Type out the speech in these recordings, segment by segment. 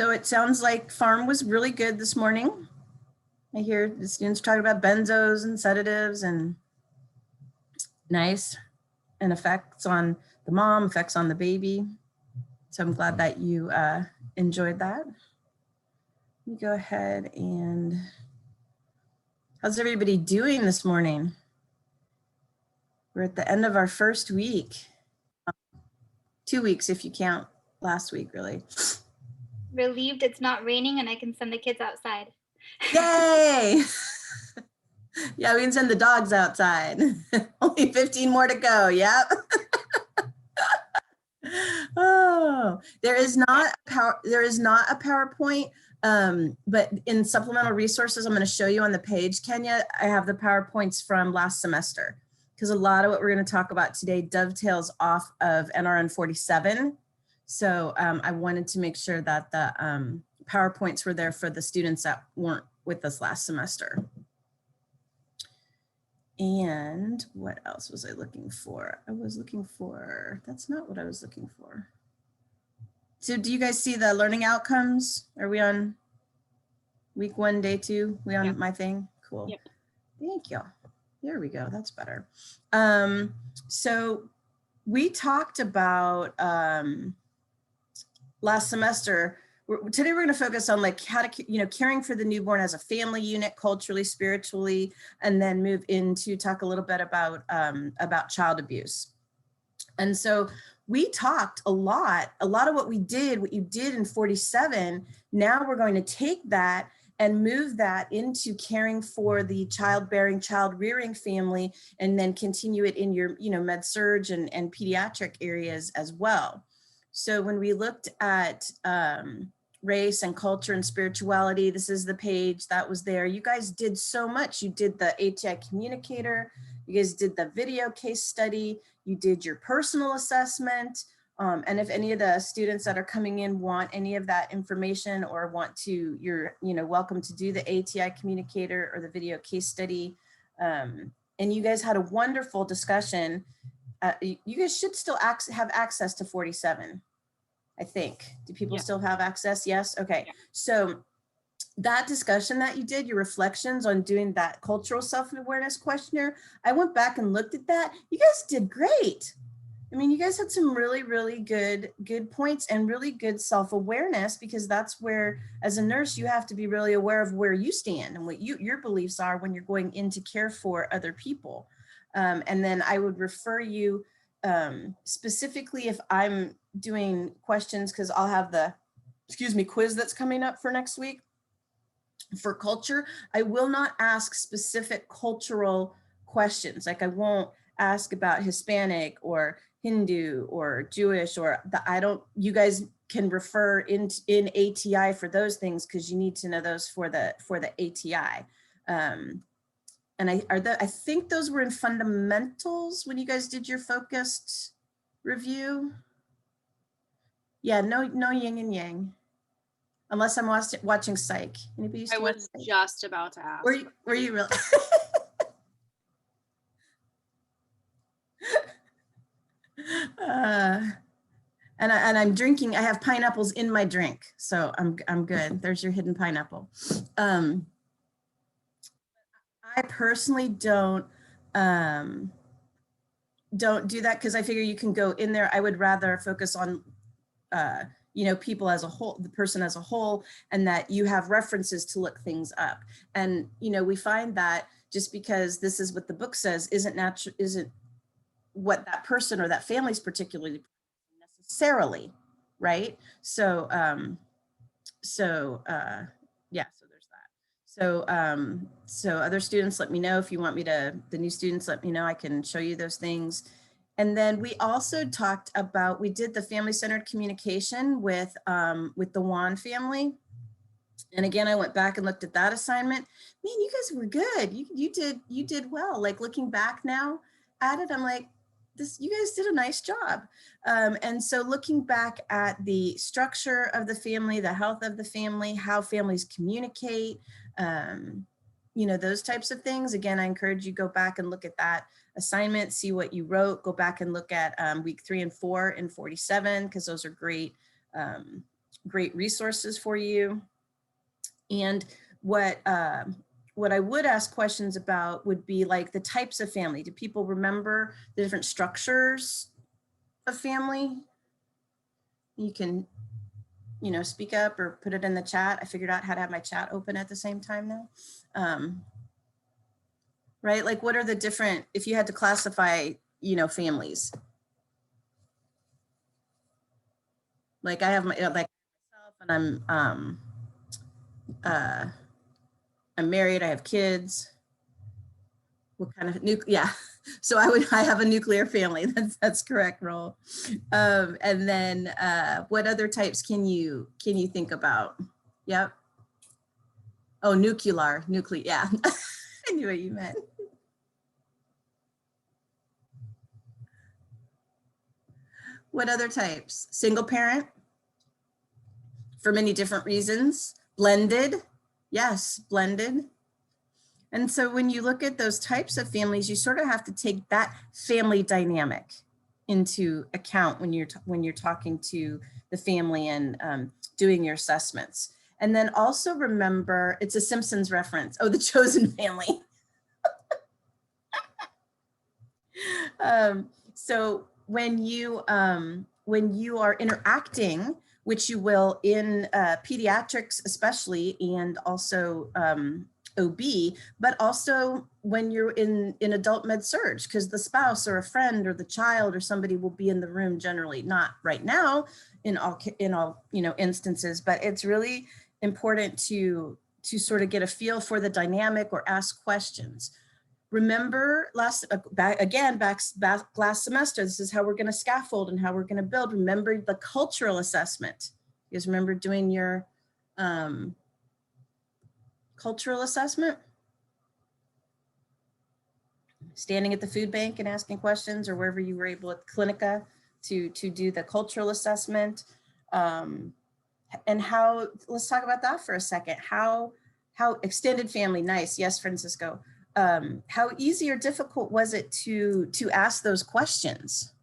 So it sounds like farm was really good this morning. I hear the students talking about benzos and sedatives and nice, and effects on the mom, effects on the baby. So I'm glad that you enjoyed that. Let me go ahead and, how's everybody doing this morning? We're at the end of our first week. 2 weeks if you count last week, really. Relieved it's not raining and I can send the kids outside. Yay! Yeah, we can send the dogs outside. Only 15 more to go. Yep. Oh, there is not a PowerPoint, but in supplemental resources, I'm going to show you on the page, Kenya, I have the PowerPoints from last semester, because a lot of what we're going to talk about today dovetails off of NRN 47. So I wanted to make sure that the PowerPoints were there for the students that weren't with us last semester. And what else was I looking for? I was looking for, that's not what I was looking for. So do you guys see the learning outcomes? Are we on week 1, day 2? We on my thing? Cool. Yep. Thank you. There we go. That's better. So we talked about last semester. Today we're going to focus on like how to, caring for the newborn as a family unit, culturally, spiritually, and then move into talk a little bit about child abuse. And so we talked a lot of what you did in 47. Now we're going to take that and move that into caring for the childbearing, child rearing family, and then continue it in your, med-surg and pediatric areas as well. So when we looked at race and culture and spirituality, this is the page that was there. You guys did so much. You did the ATI communicator, you guys did the video case study, you did your personal assessment. And if any of the students that are coming in want any of that information or want to, you're welcome to do the ATI communicator or the video case study. And you guys had a wonderful discussion. You guys should still have access to 47. I think. Do people still have access? Yes. Okay. Yeah. So that discussion that you did, your reflections on doing that cultural self-awareness questionnaire, I went back and looked at that. You guys did great. I mean, you guys had some really, really good points and really good self-awareness, because that's where, as a nurse, you have to be really aware of where you stand and what your beliefs are when you're going in to care for other people. And then I would refer you specifically if I'm doing questions, because I'll have the, quiz that's coming up for next week for culture. I will not ask specific cultural questions. Like I won't ask about Hispanic or Hindu or Jewish or you guys can refer in ATI for those things, because you need to know those for the ATI. And I think those were in fundamentals when you guys did your focused review. Yeah, no yin and yang, unless I'm watching Psych. Anybody used to watch Psych? Just about to ask. Were you really? And I'm drinking. I have pineapples in my drink, so I'm good. There's your hidden pineapple. I personally don't do that, because I figure you can go in there. I would rather focus on people as a whole, the person as a whole, and that you have references to look things up. And we find that just because this is what the book says isn't what that person or that family's particularly necessarily, right? So yeah, so there's that. So other students, let me know if you want me to, the new students, let me know, I can show you those things. And then we also talked about, we did the family-centered communication with the Wan family. And again, I went back and looked at that assignment. Man, you guys were good. You did well. Like looking back now at it, I'm like, you guys did a nice job. And so looking back at the structure of the family, the health of the family, how families communicate, those types of things. Again, I encourage you go back and look at that assignment, see what you wrote, go back and look at week 3 and 4 in 47, because those are great great resources for you. And what I would ask questions about would be like the types of family. Do people remember the different structures of family? You can, speak up or put it in the chat. I figured out how to have my chat open at the same time now. Right? Like what are the different, if you had to classify, families? Like I have my, like myself, and I'm married, I have kids. What kind of yeah. So I have a nuclear family. That's correct, Roll. And then what other types can you think about? Yep. Oh, nuclear, yeah. I knew what you meant. What other types? Single parent? For many different reasons. Blended? Yes, blended. And so when you look at those types of families, you sort of have to take that family dynamic into account when you're talking to the family and doing your assessments. And then also remember, it's a Simpsons reference. Oh, the chosen family. So when you are interacting, which you will in pediatrics especially, and also OB, but also when you're in adult med surg, because the spouse or a friend or the child or somebody will be in the room, generally not right now in all instances, but it's really important to sort of get a feel for the dynamic or ask questions. Remember last semester, this is how we're going to scaffold and how we're going to build. Remember the cultural assessment. You guys remember doing your cultural assessment? Standing at the food bank and asking questions, or wherever you were able at Clinica to do the cultural assessment. And how, let's talk about that for a second. How extended family, nice. Yes, Francisco. How easy or difficult was it to ask those questions?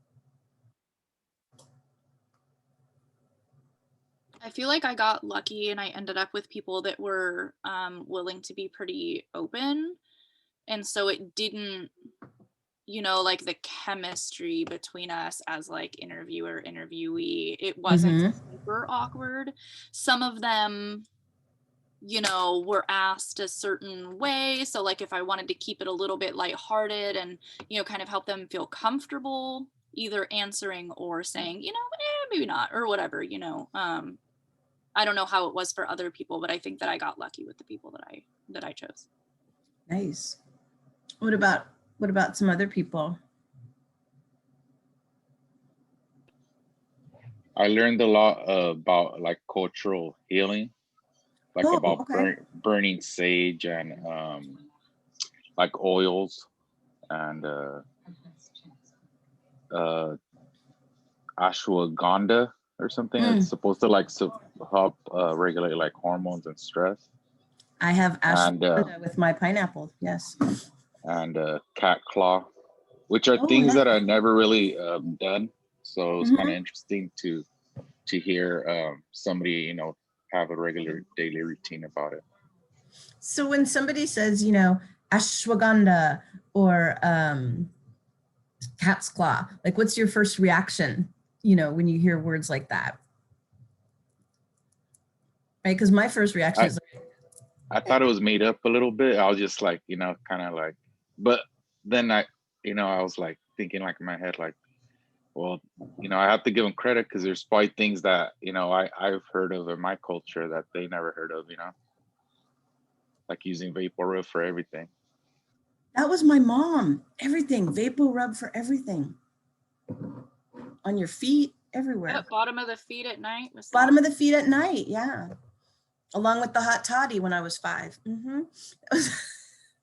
I feel like I got lucky and I ended up with people that were willing to be pretty open. And so it didn't, like the chemistry between us as like interviewer, interviewee, it wasn't super awkward. Some of them, were asked a certain way. So like if I wanted to keep it a little bit lighthearted and, kind of help them feel comfortable either answering or saying, maybe not, or whatever, I don't know how it was for other people, but I think that I got lucky with the people that I chose. Nice. What about some other people? I learned a lot about like cultural healing, like about burning sage and like oils and ashwagandha or something. It's supposed to like help regulate like hormones and stress. I have ashwagandha with my pineapple. Yes. And cat claw, which are things that I never really done. So it was kind of interesting to hear somebody, have a regular daily routine about it. So when somebody says, ashwagandha or cat's claw, like what's your first reaction, when you hear words like that? Right? Because my first reaction is like, I thought it was made up a little bit. I was just like, kind of like, but then I was like thinking like in my head, like, well, I have to give them credit because there's probably things that, I've heard of in my culture that they never heard of, like using VapoRub for everything. That was my mom. Everything, VapoRub for everything. On your feet, everywhere. Yep, bottom of the feet at night. Bottom of the feet at night, yeah. Along with the hot toddy when I was 5.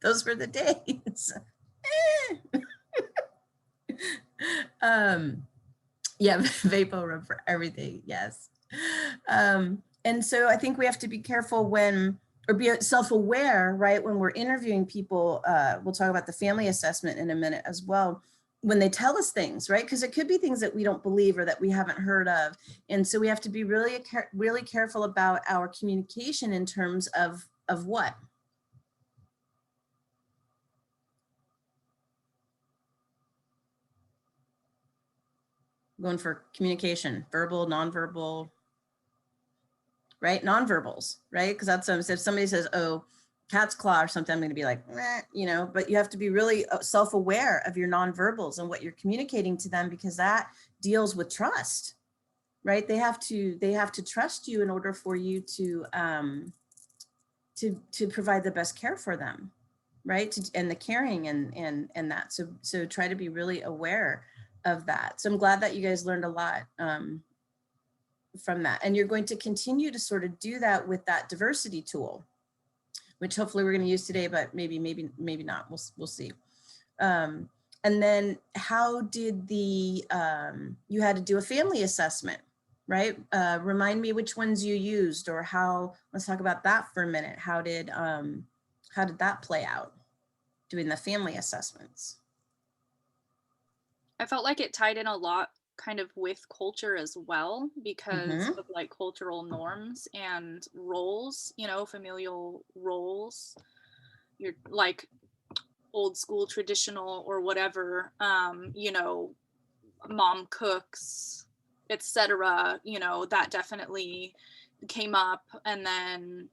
Those were the days. Yeah, VapoRub for everything, yes. And so I think we have to be careful or be self-aware, right? When we're interviewing people, we'll talk about the family assessment in a minute as well. when they tell us things, right? Because it could be things that we don't believe or that we haven't heard of. And so we have to be really, really careful about our communication in terms of what? Going for communication, verbal, nonverbal, right? Nonverbals, right? Because that's if somebody says, oh, cat's claw or something, I'm going to be like, you know, but you have to be really self-aware of your nonverbals and what you're communicating to them, because that deals with trust, right? They have to trust you in order for you to provide the best care for them, right? And the caring and that. So try to be really aware of that. So I'm glad that you guys learned a lot from that. And you're going to continue to sort of do that with that diversity tool, which hopefully we're going to use today, but maybe not. We'll see. And then how did you had to do a family assessment, right? Remind me which ones you used, or how, let's talk about that for a minute. How did that play out, doing the family assessments? I felt like it tied in a lot kind of with culture as well, because of like cultural norms and roles, you know, familial roles. You're like old school, traditional, or whatever, you know, mom cooks, etc. You know, that definitely came up. And then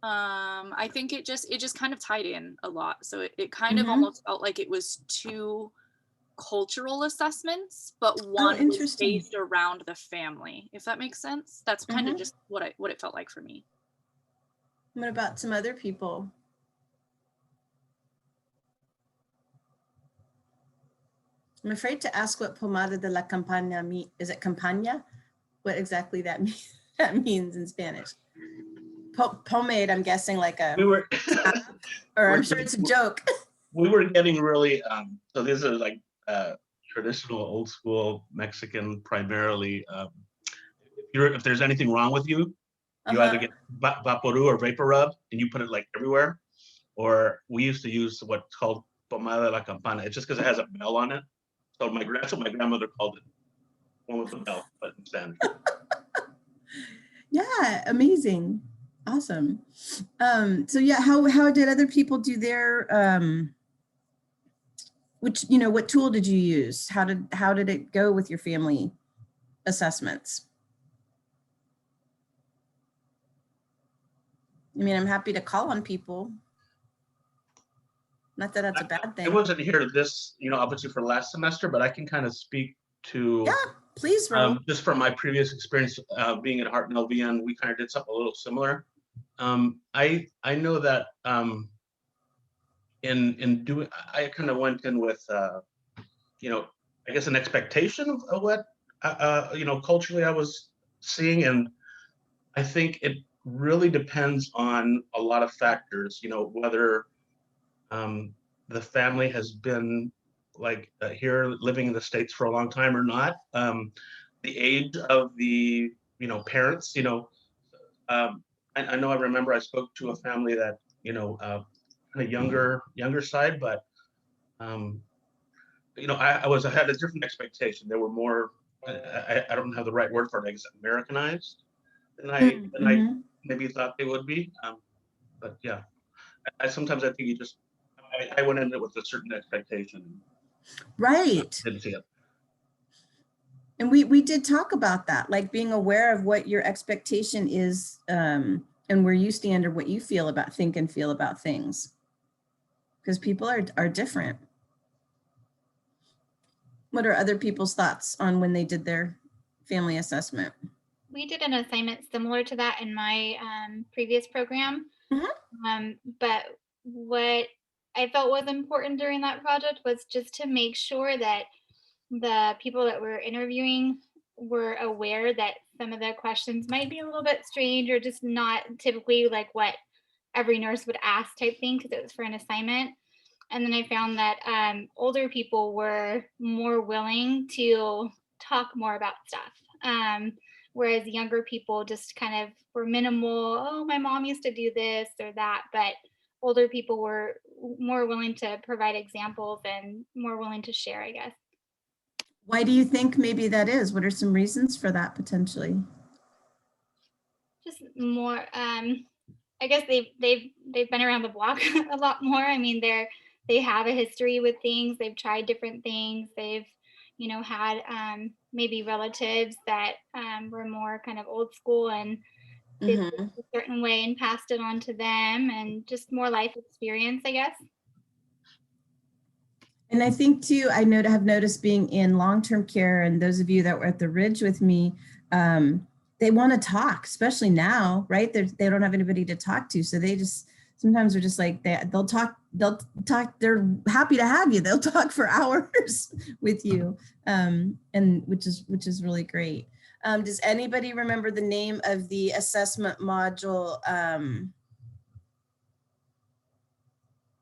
I think it just kind of tied in a lot. So it kind of almost felt like it was two cultural assessments, but one was based around the family, if that makes sense. That's kind of just what it felt like for me. What about some other people? I'm afraid to ask what pomada de la campaña means. Is it campaña? What exactly that means in Spanish? Pomade, I'm guessing like a, or I'm sure it's a joke. We were getting really, so these are like traditional old school Mexican primarily. If there's anything wrong with you, you either get Vaporu or Vapor Rub, and you put it like everywhere. Or we used to use what's called pomada de la campana. It's just because it has a bell on it. So that's what my grandmother called it. One with a bell, but in Spanish. Yeah, amazing. Awesome. So yeah, how did other people do their, which, you know, what tool did you use? How did it go with your family assessments? I mean, I'm happy to call on people. Not that that's a bad thing. I wasn't here this, you know, obviously for last semester, but I can kind of speak to, yeah, please, Ro. just from my previous experience being at Hart and LVN, we kind of did something a little similar. I know that in doing, I kind of went in with, you know, I guess an expectation of what, you know, culturally I was seeing. And I think it really depends on a lot of factors, you know, whether the family has been like here living in the States for a long time or not, the age of the, you know, parents, you know, I know I remember I spoke to a family that, you know, kind of younger side, but you know, I had a different expectation. They were more, I don't have the right word for it, I guess, Americanized than I maybe thought they would be. But yeah, sometimes I think you just, I went in it with a certain expectation. Right. Didn't see it. And we did talk about that, like being aware of what your expectation is, and where you stand or what you think and feel about things, because people are different. What are other people's thoughts on when they did their family assessment? We did an assignment similar to that in my previous program. But what I felt was important during that project was just to make sure that the people that we're interviewing were aware that some of the questions might be a little bit strange or just not typically like what every nurse would ask type thing, because it was for an assignment. And then I found that older people were more willing to talk more about stuff. Whereas younger people just kind of were minimal, oh, my mom used to do this or that, but older people were more willing to provide examples and more willing to share, I guess. Why do you think maybe that is? What are some reasons for that potentially? Just more, I guess they've been around the block a lot more. I mean, they have a history with things. They've tried different things. They've, had maybe relatives that were more kind of old school and did things a certain way and passed it on to them, and just more life experience, I guess. And I think too, have noticed being in long-term care, and those of you that were at the Ridge with me, they want to talk, especially now, right? They don't have anybody to talk to. So they just, sometimes are just like, they'll talk, they're happy to have you. They'll talk for hours with you. And which is really great. Does anybody remember the name of the assessment module,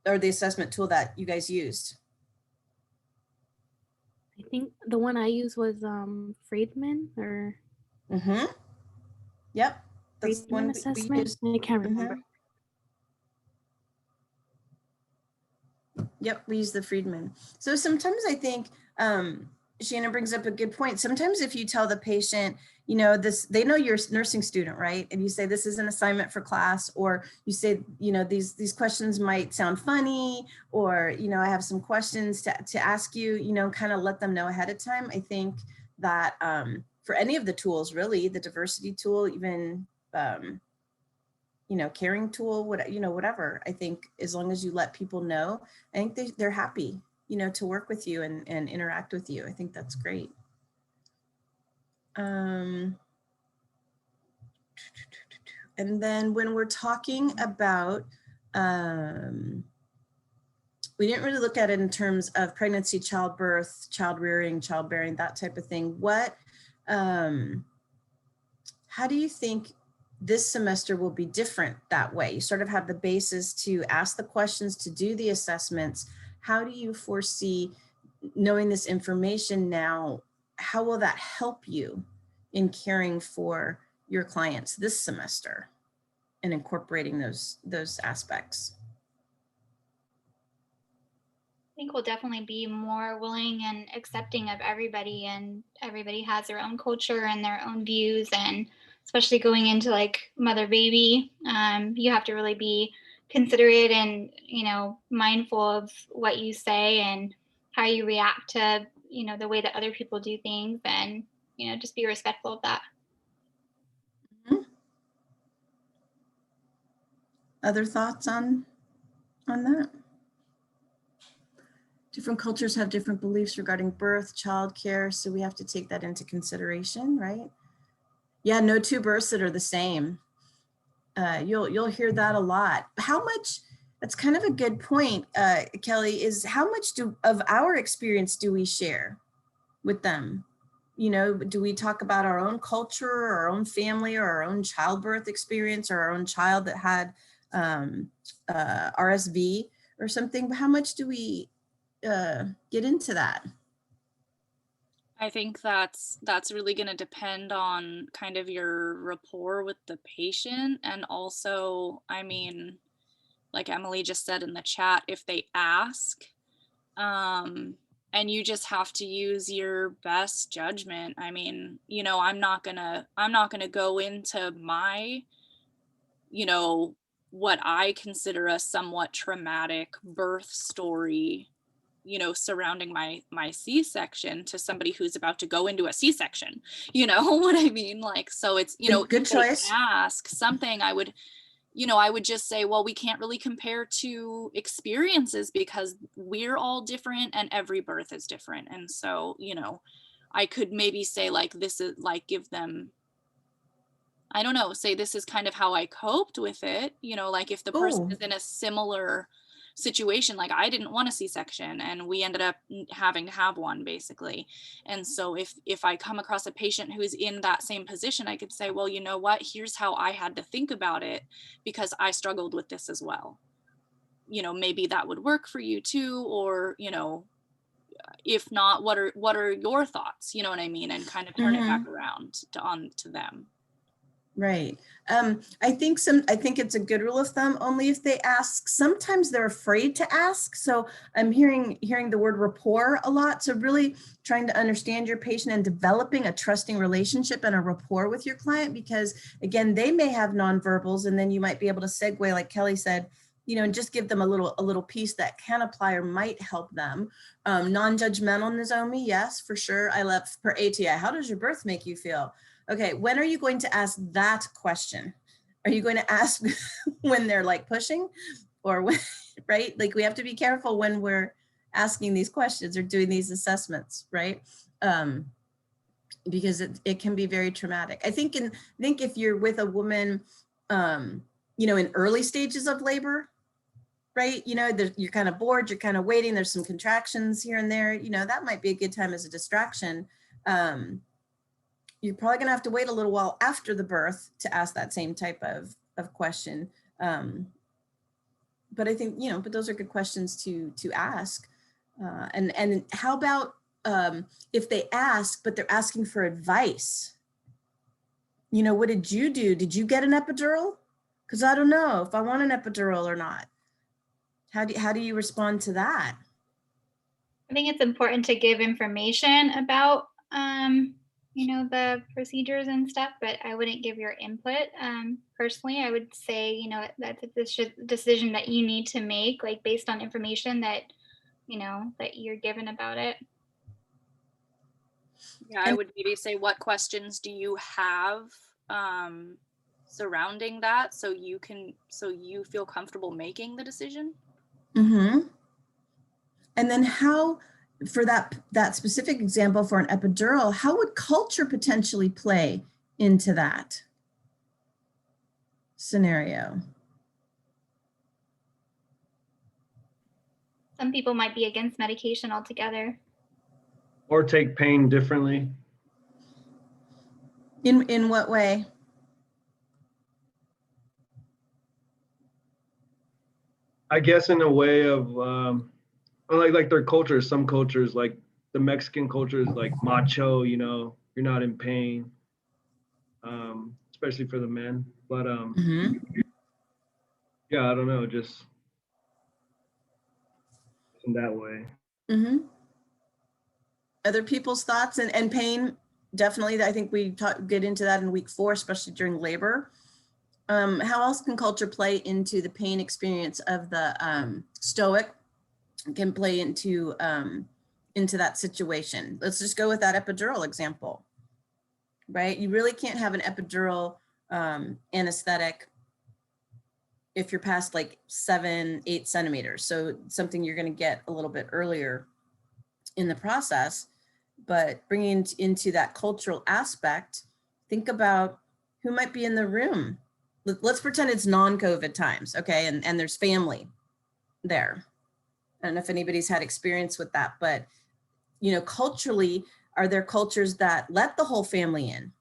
or the assessment tool that you guys used? I think the one I used was Friedman or Yep. That's Friedman one assessment. I can't remember. Yep, we use the Friedman. So sometimes I think Shannon brings up a good point. Sometimes if you tell the patient, they know you're a nursing student, right? And you say, this is an assignment for class, or you say, these questions might sound funny, or, I have some questions to ask you, kind of let them know ahead of time. I think that for any of the tools, really, the diversity tool, even, caring tool, whatever, I think as long as you let people know, I think they're happy, to work with you and interact with you. I think that's great. And then when we're talking about, we didn't really look at it in terms of pregnancy, childbirth, child rearing, childbearing, that type of thing. How do you think this semester will be different that way? You sort of have the basis to ask the questions, to do the assessments. How do you foresee knowing this information now? How will that help you in caring for your clients this semester and incorporating those aspects? I think we'll definitely be more willing and accepting of everybody, and everybody has their own culture and their own views, and especially going into like mother baby, you have to really be considerate and mindful of what you say and how you react to the way that other people do things, and just be respectful of that. Other thoughts on that? Different cultures have different beliefs regarding birth, childcare, so we have to take that into consideration, right? Yeah, no two births that are the same. You'll hear that a lot. How much? That's kind of a good point, Kelly. Is how much of our experience do we share with them? Do we talk about our own culture, or our own family, or our own childbirth experience, or our own child that had RSV or something? How much do we get into that? I think that's really going to depend on kind of your rapport with the patient. And also, I mean, like Emily just said in the chat, if they ask, and you just have to use your best judgment. I mean, I'm not gonna go into my, what I consider a somewhat traumatic birth story, surrounding my C-section to somebody who's about to go into a C-section, what I mean? Like, so it's, good choice. Ask something, I would just say, well, we can't really compare two experiences because we're all different and every birth is different. And so, I could maybe say like, this is like, give them, I don't know, say this is kind of how I coped with it, like if the person is in a similar situation, like I didn't want a C-section and we ended up having to have one basically. And so if I come across a patient who is in that same position, I could say, well, you know what, here's how I had to think about it because I struggled with this as well. Maybe that would work for you too, or, if not, what are your thoughts? You know what I mean? And kind of turn it back around to them. Right. I think it's a good rule of thumb, only if they ask. Sometimes they're afraid to ask. So I'm hearing the word rapport a lot. So really trying to understand your patient and developing a trusting relationship and a rapport with your client, because again, they may have nonverbals, and then you might be able to segue, like Kelly said, you know, and just give them a little piece that can apply or might help them. Non-judgmental, Nozomi, yes, for sure. I love per ATI. How does your birth make you feel? Okay, when are you going to ask that question? Are you going to ask when they're like pushing, or when, right? Like we have to be careful when we're asking these questions or doing these assessments, right? Because it can be very traumatic. I think if you're with a woman, you know, in early stages of labor, right? You know, you're kind of bored, you're kind of waiting, there's some contractions here and there, you know, that might be a good time as a distraction. You're probably gonna have to wait a little while after the birth to ask that same type of question. But I think, you know, but those are good questions to ask. And how about if they ask, but they're asking for advice? You know, what did you do? Did you get an epidural? Because I don't know if I want an epidural or not. How do you respond to that? I think it's important to give information about you know, the procedures and stuff, but I wouldn't give your input. Personally, I would say, you know, that's a decision that you need to make, like based on information that, you know, that you're given about it. Yeah, I would maybe say, what questions do you have surrounding that, so you feel comfortable making the decision? Mm-hmm. And then how, for that specific example for an epidural, how would culture potentially play into that scenario? Some people might be against medication altogether. Or take pain differently. In what way? I guess in a way of like their cultures. Some cultures, like the Mexican culture, is like macho. You know, you're not in pain, especially for the men. But yeah, I don't know, just in that way. Other people's thoughts and pain, definitely. I think we get into that in week 4, especially during labor. How else can culture play into the pain experience of the stoic? Can play into that situation. Let's just go with that epidural example, right? You really can't have an epidural anesthetic if you're past like 7-8 centimeters. So something you're going to get a little bit earlier in the process. But bringing into that cultural aspect, think about who might be in the room. Let's pretend it's non-COVID times, okay? And there's family there. I don't know if anybody's had experience with that, but, you know, culturally, are there cultures that let the whole family in?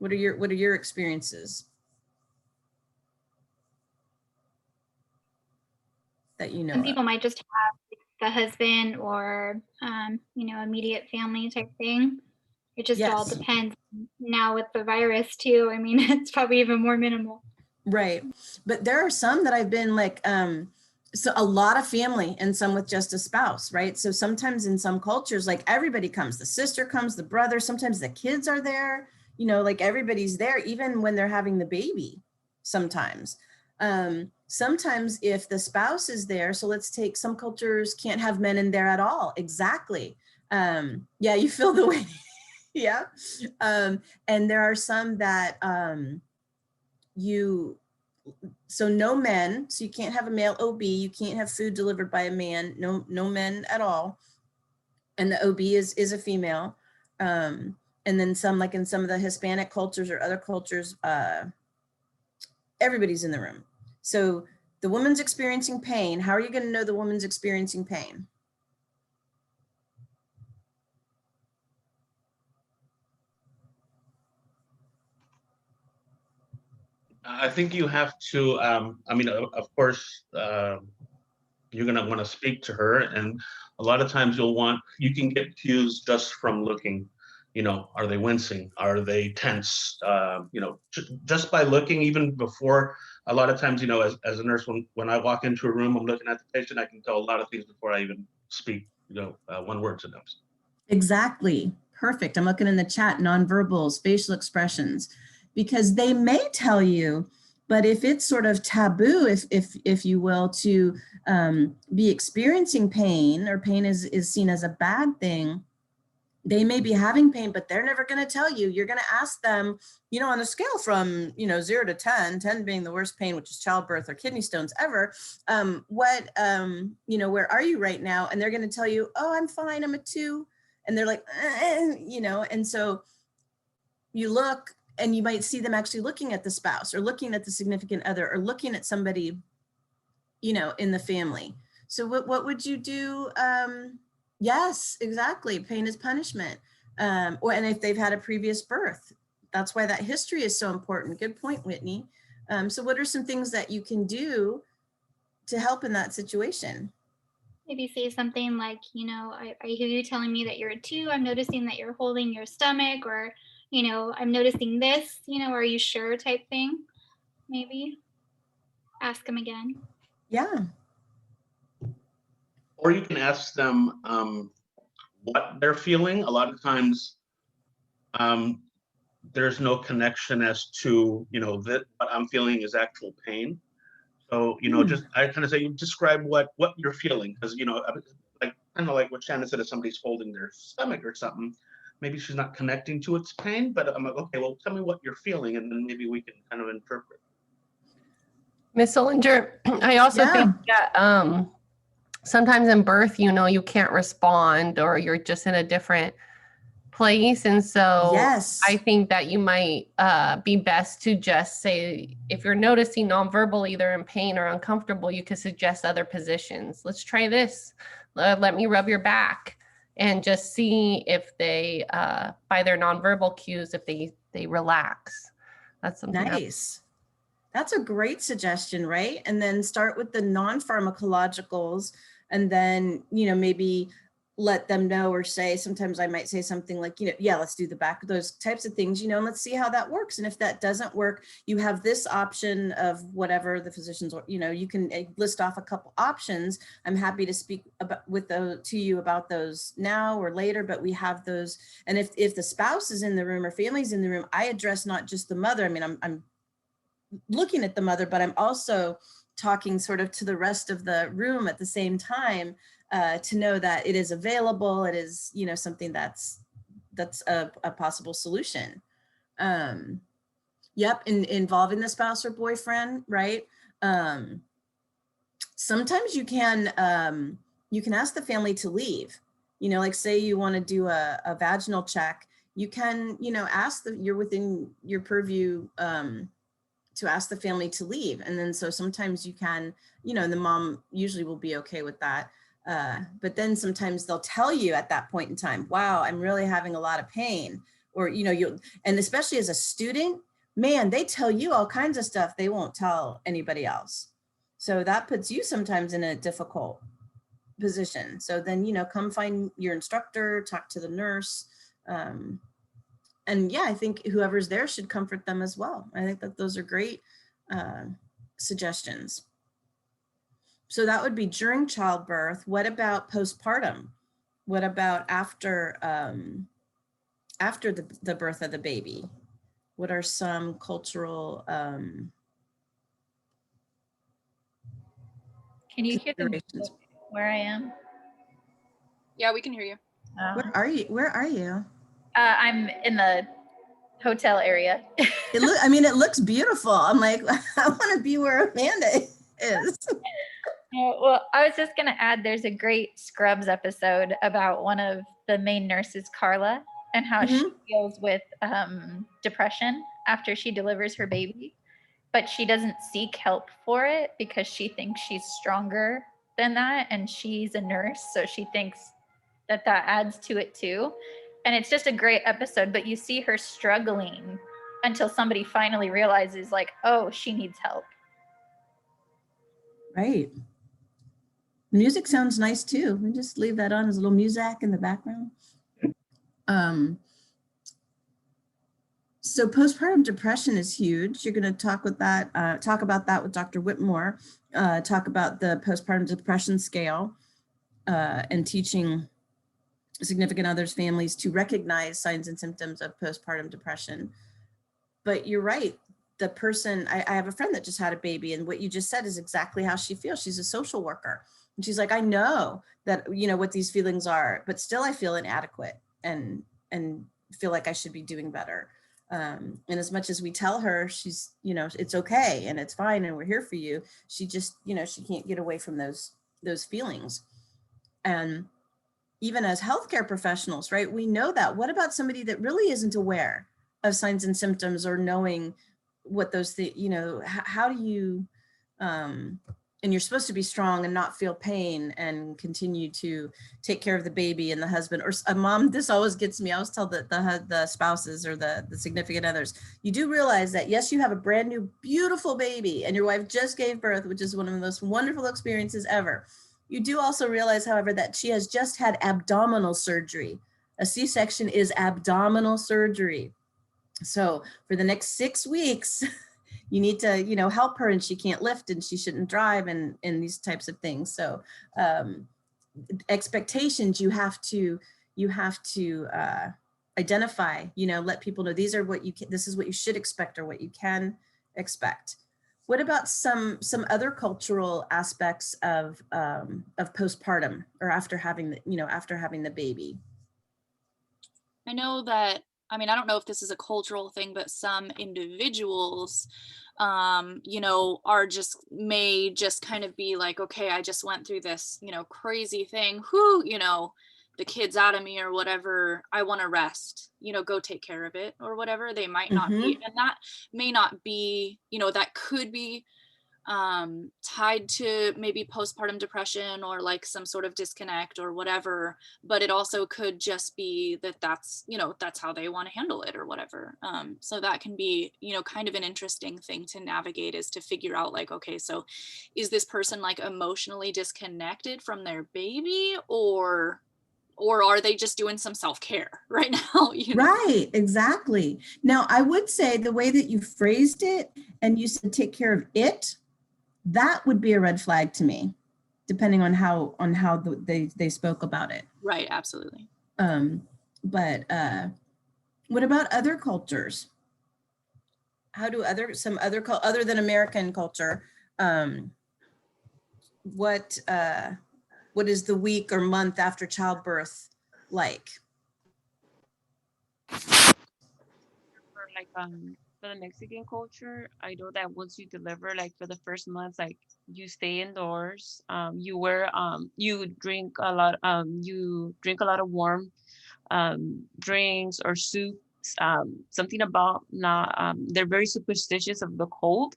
What are your experiences that you know Some of? people might just have the husband or, you know, immediate family type thing. It just all depends. Now with the virus too, I mean, it's probably even more minimal. Right. But there are some that I've been like, so a lot of family and some with just a spouse, right? So sometimes in some cultures, like everybody comes, the sister comes, the brother, sometimes the kids are there, you know, like everybody's there, even when they're having the baby sometimes. Sometimes if the spouse is there, so let's take, some cultures can't have men in there at all. Exactly. Yeah, you feel the way. Yeah. And there are some that so no men, so you can't have a male OB, you can't have food delivered by a man, no men at all. And the OB is a female. And then some, like in some of the Hispanic cultures or other cultures, everybody's in the room. So the woman's experiencing pain. How are you going to know the woman's experiencing pain? I think you have to, I mean, of course, you're gonna wanna speak to her, and a lot of times you can get cues just from looking. are they wincing? Are they tense? Just by looking, even before, a lot of times, as a nurse, when I walk into a room, I'm looking at the patient, I can tell a lot of things before I even speak, one word to them. Exactly. Perfect. I'm looking in the chat, nonverbals, facial expressions, because they may tell you, but if it's sort of taboo, if you will, to be experiencing pain, or pain is seen as a bad thing, they may be having pain, but they're never going to tell you. You're going to ask them, on a scale from, 0 to 10, 10 being the worst pain, which is childbirth or kidney stones ever. Where are you right now? And they're going to tell you, oh, I'm fine. I'm a 2. And they're like, and so you look and you might see them actually looking at the spouse or looking at the significant other or looking at somebody, in the family. So what would you do? Yes, exactly. Pain is punishment. And if they've had a previous birth, that's why that history is so important. Good point, Whitney. So what are some things that you can do to help in that situation? Maybe say something like, I hear you telling me that you're a 2. I'm noticing that you're holding your stomach, or, I'm noticing this, are you sure, type thing. Maybe ask them again. Yeah. Or you can ask them what they're feeling. A lot of times there's no connection as to, that what I'm feeling is actual pain. So, just, I kind of say, you describe what you're feeling, because, kind of like what Shannon said, if somebody's holding their stomach or something, maybe she's not connecting to its pain, but I'm like, okay, well, tell me what you're feeling, and then maybe we can kind of interpret. Miss Ollinger, I also think that sometimes in birth, you can't respond, or you're just in a different place. And so yes. I think that you might be best to just say, if you're noticing nonverbal, either in pain or uncomfortable, you could suggest other positions. Let's try this. Let me rub your back, and just see if they, by their nonverbal cues, if they relax. That's something. Nice. That's a great suggestion, right? And then start with the non-pharmacologicals, and then, maybe let them know, or say, sometimes I might say something like, yeah, let's do the back, those types of things, and let's see how that works. And if that doesn't work, you have this option of whatever the physicians, you can list off a couple options. I'm happy to speak to you about those now or later, but we have those. And if the spouse is in the room or family's in the room, I address not just the mother. I mean, I'm looking at the mother, but I'm also talking sort of to the rest of the room at the same time, to know that it is available. It is, something that's a possible solution. Yep. Involving the spouse or boyfriend, right? Sometimes you can ask the family to leave, like say you want to do a vaginal check, you can, ask you're within your purview, to ask the family to leave. And then, so sometimes you can, the mom usually will be okay with that. But then sometimes they'll tell you at that point in time, wow, I'm really having a lot of pain. Or, and especially as a student, man, they tell you all kinds of stuff they won't tell anybody else. So that puts you sometimes in a difficult position. So then, come find your instructor, talk to the nurse. And yeah, I think whoever's there should comfort them as well. I think that those are great suggestions. So that would be during childbirth. What about postpartum? What about after the birth of the baby? What are some cultural Can you hear them where I am? Yeah, we can hear you. Where are you? I'm in the hotel area. It looks beautiful. I'm like, I want to be where Amanda is. Well, I was just going to add, there's a great Scrubs episode about one of the main nurses, Carla, and how she deals with depression after she delivers her baby, but she doesn't seek help for it because she thinks she's stronger than that, and she's a nurse, so she thinks that adds to it too. And it's just a great episode, but you see her struggling until somebody finally realizes, like, oh, she needs help. Right. Music sounds nice too. We just leave that on as a little music in the background. So postpartum depression is huge. You're going to talk about that with Dr. Whitmore, talk about the postpartum depression scale, and teaching significant others families to recognize signs and symptoms of postpartum depression. But you're right. The person, I have a friend that just had a baby, and what you just said is exactly how she feels. She's a social worker. And she's like, I know that, what these feelings are, but still I feel inadequate and feel like I should be doing better. And as much as we tell her she's, it's okay and it's fine and we're here for you, she just, she can't get away from those feelings. And even as healthcare professionals, right, we know that. What about somebody that really isn't aware of signs and symptoms or knowing what those things, how do you, and you're supposed to be strong and not feel pain and continue to take care of the baby and the husband or a mom. This always gets me. I always tell the spouses or the significant others, you do realize that, yes, you have a brand new, beautiful baby and your wife just gave birth, which is one of the most wonderful experiences ever. You do also realize, however, that she has just had abdominal surgery. A C-section is abdominal surgery. So for the next 6 weeks, you need to, help her, and she can't lift and she shouldn't drive and these types of things. So expectations, you have to identify, let people know these are what this is what you should expect or what you can expect. What about some other cultural aspects of postpartum or after having the baby? I know that, I don't know if this is a cultural thing, but some individuals, may just kind of be like, okay, I just went through this, crazy thing. The kid's out of me or whatever. I want to rest, go take care of it or whatever. They might not be, and that may not be, that could be tied to maybe postpartum depression or like some sort of disconnect or whatever, but it also could just be that's how they want to handle it or whatever. So that can be, kind of an interesting thing to navigate, is to figure out like, okay, so is this person like emotionally disconnected from their baby, or are they just doing some self-care right now? Right, exactly. Now, I would say the way that you phrased it and you said take care of it, that would be a red flag to me, depending on how they spoke about it. Right, absolutely. But what about other cultures? How do other than American culture, what is the week or month after childbirth like? For the Mexican culture, I know that once you deliver, like for the first month, like you stay indoors, you drink a lot of warm drinks or soups. Something about not they're very superstitious of the cold,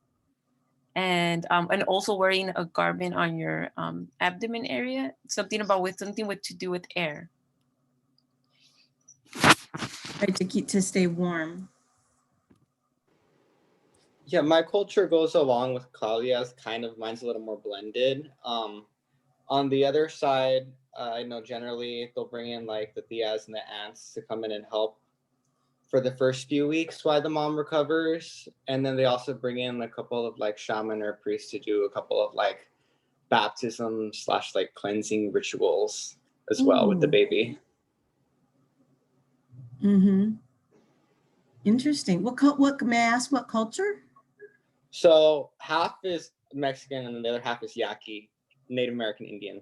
and also wearing a garment on your abdomen area. Something to do with air. Right, to stay warm. Yeah, my culture goes along with Claudia's. Kind of, mine's a little more blended. On the other side, I know generally they'll bring in like the tias and the aunts to come in and help for the first few weeks while the mom recovers. And then they also bring in a couple of like shaman or priests to do a couple of like baptism / like cleansing rituals as well with the baby. Mm-hmm. Interesting. What may I ask, what culture? So half is Mexican and the other half is Yaqui, Native American Indian.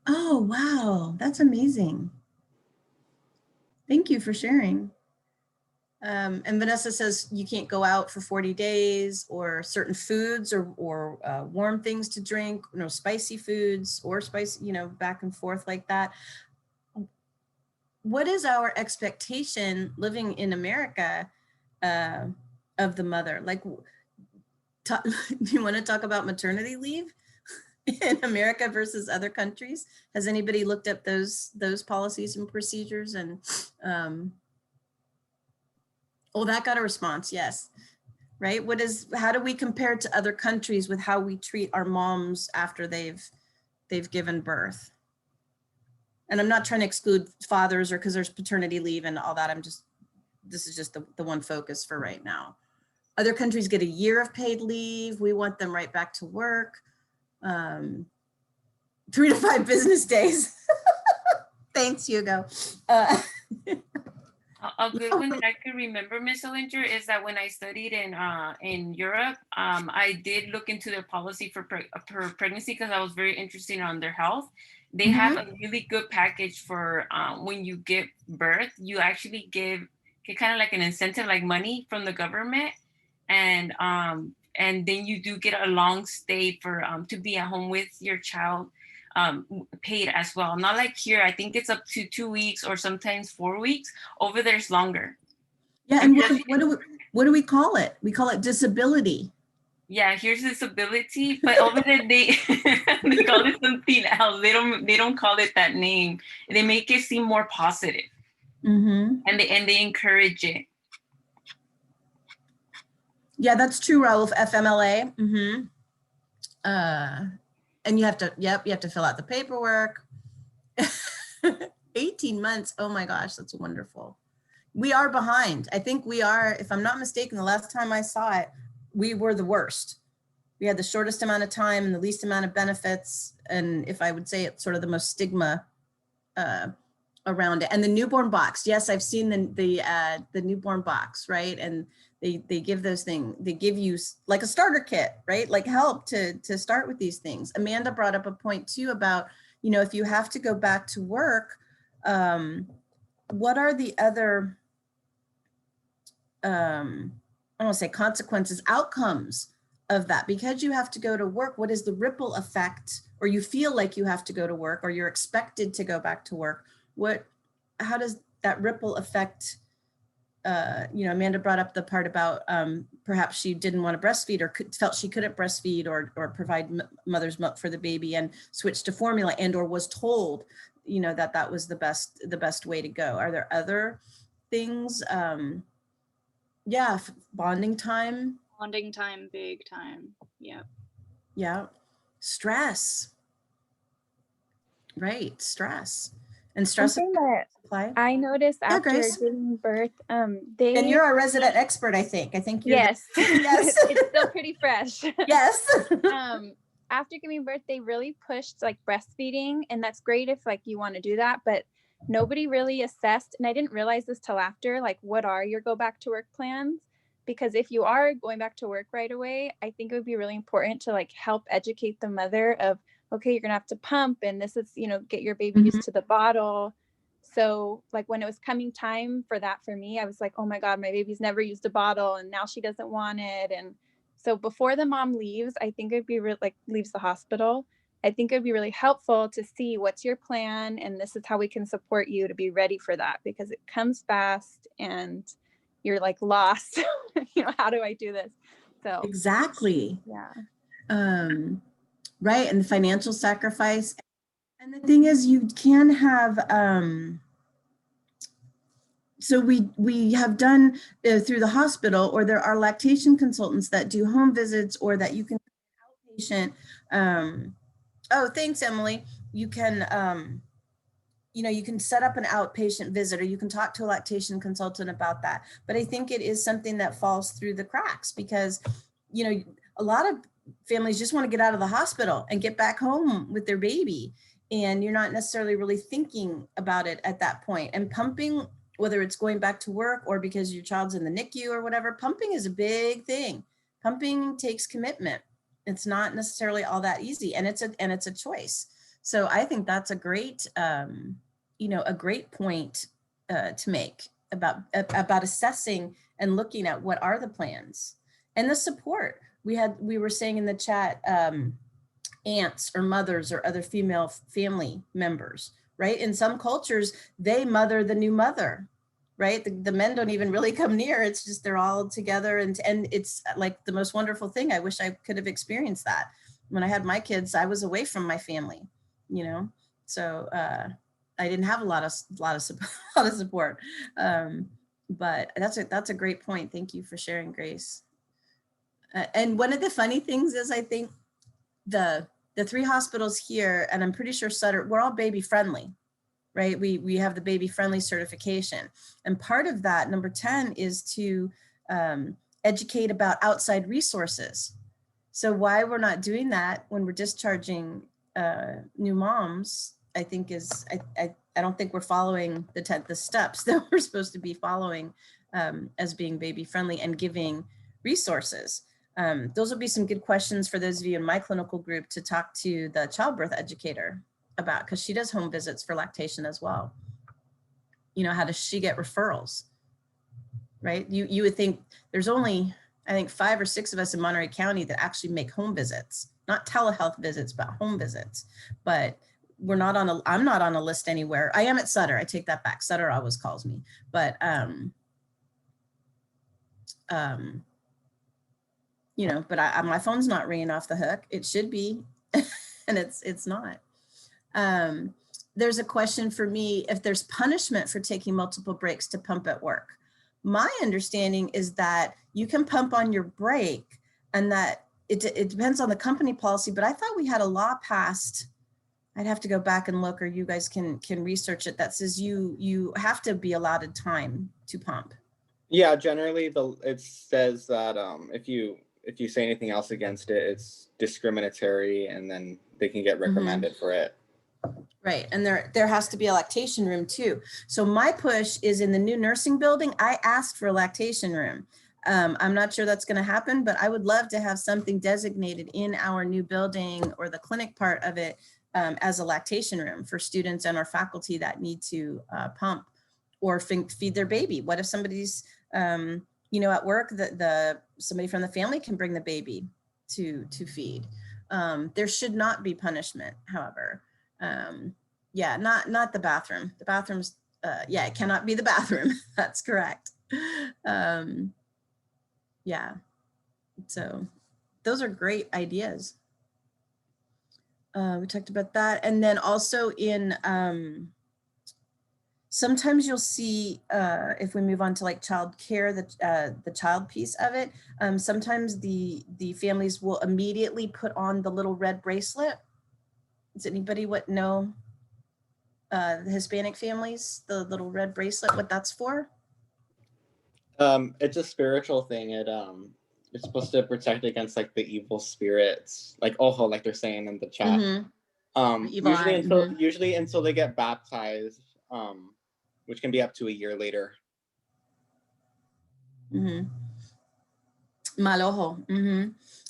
Oh, wow. That's amazing. Thank you for sharing. And Vanessa says you can't go out for 40 days or certain foods or warm things to drink, spicy foods or spicy, back and forth like that. What is our expectation living in America of the mother? Like, do you want to talk about maternity leave in America versus other countries? Has anybody looked at those policies and procedures? And that got a response. Yes. Right. How do we compare to other countries with how we treat our moms after they've given birth? And I'm not trying to exclude fathers or because there's paternity leave and all that. I'm just this is just the one focus for right now. Other countries get a year of paid leave. We want them right back to work. 3 to 5 business days. Thanks, Hugo. A good one that I can remember, Miss Ellinger, is that when I studied in Europe, I did look into their policy for pregnancy because I was very interested on their health. They have a really good package for when you give birth. You actually get kind of like an incentive, like money from the government, and then you do get a long stay for to be at home with your child. Paid as well. Not like here, I think it's up to 2 weeks or sometimes 4 weeks. Over there's longer. Yeah, and what do we call it? We call it disability. Yeah, here's disability, but over there they call it something else. They don't call it that name. They make it seem more positive, and they encourage it. Yeah, that's true, Raul. FMLA. And you have to fill out the paperwork. 18 months. Oh my gosh, that's wonderful. We are behind. I think we are, if I'm not mistaken, the last time I saw it, we were the worst. We had the shortest amount of time and the least amount of benefits. And if I would say it's sort of the most stigma around it. And the newborn box. Yes, I've seen the newborn box, right? And they give those things, they give you like a starter kit, right? Like help to start with these things. Amanda brought up a point too about, you know, if you have to go back to work, what are the other, I don't want to say consequences, outcomes of that? Because you have to go to work, what is the ripple effect, or you feel like you have to go to work, or you're expected to go back to work? How does that ripple affect, you know, Amanda brought up the part about perhaps she didn't want to breastfeed or felt she couldn't breastfeed or provide mother's milk for the baby and switched to formula, and or was told, you know, that was the best way to go. Are there other things? Yeah, bonding time. Bonding time, big time. Yeah. Yeah. Stress. Right, stress. And stress. Something that I noticed after giving birth, and you're a resident expert, I think you're yes. Yes. It's still pretty fresh. Yes. After giving birth, they really pushed like breastfeeding, and that's great if like you want to do that, but nobody really assessed, and I didn't realize this till after, like what are your go back to work plans? Because if you are going back to work right away, I think it would be really important to like help educate the mother of, okay, you're gonna have to pump, and this is, you know, get your baby used to the bottle. So like when it was coming time for that for me, I was like, oh my God, my baby's never used a bottle and now she doesn't want it. And so before the mom leaves, I think it'd be like leaves the hospital, I think it'd be really helpful to see what's your plan, and this is how we can support you to be ready for that, because it comes fast and you're like lost. You know, how do I do this? So exactly. Yeah. Right. And the financial sacrifice. And the thing is, you can have, so we have done through the hospital, or there are lactation consultants that do home visits, or that you can outpatient. Oh, thanks, Emily. You can, you know, you can set up an outpatient visit, or you can talk to a lactation consultant about that. But I think it is something that falls through the cracks because, you know, a lot of families just want to get out of the hospital and get back home with their baby. And you're not necessarily really thinking about it at that point. And pumping, whether it's going back to work or because your child's in the NICU or whatever, pumping is a big thing. Pumping takes commitment. It's not necessarily all that easy, and it's a choice. So I think that's a great, you know, a great point to make about assessing and looking at what are the plans and the support. We were saying in the chat, aunts or mothers or other female family members, right? In some cultures, they mother the new mother, right? The men don't even really come near. It's just they're all together, and it's like the most wonderful thing. I wish I could have experienced that. When I had my kids, I was away from my family, you know, so I didn't have a lot of support. But that's a great point. Thank you for sharing, Grace. And one of the funny things is, I think the 3 hospitals here, and I'm pretty sure Sutter, we're all baby friendly, right? We have the baby friendly certification. And part of that, number 10, is to educate about outside resources. So why we're not doing that when we're discharging new moms, I think is, I don't think we're following the steps that we're supposed to be following as being baby friendly and giving resources. Those will be some good questions for those of you in my clinical group to talk to the childbirth educator about, because she does home visits for lactation as well. You know, how does she get referrals, right? You would think there's only, I think 5 or 6 of us in Monterey County that actually make home visits, not telehealth visits, but home visits. But we're not on a, I'm not on a list anywhere. I am at Sutter. I take that back. Sutter always calls me, but you know, but my phone's not ringing off the hook. It should be, and it's not. There's a question for me, if there's punishment for taking multiple breaks to pump at work. My understanding is that you can pump on your break, and that it depends on the company policy, but I thought we had a law passed. I'd have to go back and look, or you guys can research it, that says you have to be allotted time to pump. Yeah, generally it says that if you say anything else against it, it's discriminatory, and then they can get reprimanded for it. Right, and there has to be a lactation room too. So my push is in the new nursing building. I asked for a lactation room. I'm not sure that's going to happen, but I would love to have something designated in our new building or the clinic part of it as a lactation room for students and our faculty that need to pump or feed their baby. What if somebody's you know, at work, somebody from the family can bring the baby to feed. There should not be punishment, however. Yeah, not the bathroom. The bathrooms, yeah, it cannot be the bathroom. That's correct. Yeah, so those are great ideas. We talked about that. And then also in, sometimes you'll see, if we move on to like child care, the child piece of it, sometimes the families will immediately put on the little red bracelet. Does anybody know the Hispanic families, the little red bracelet, what that's for? It's a spiritual thing. It's supposed to protect against like the evil spirits, like ojo, like they're saying in the chat. Usually until they get baptized, which can be up to a year later. Mal ojo.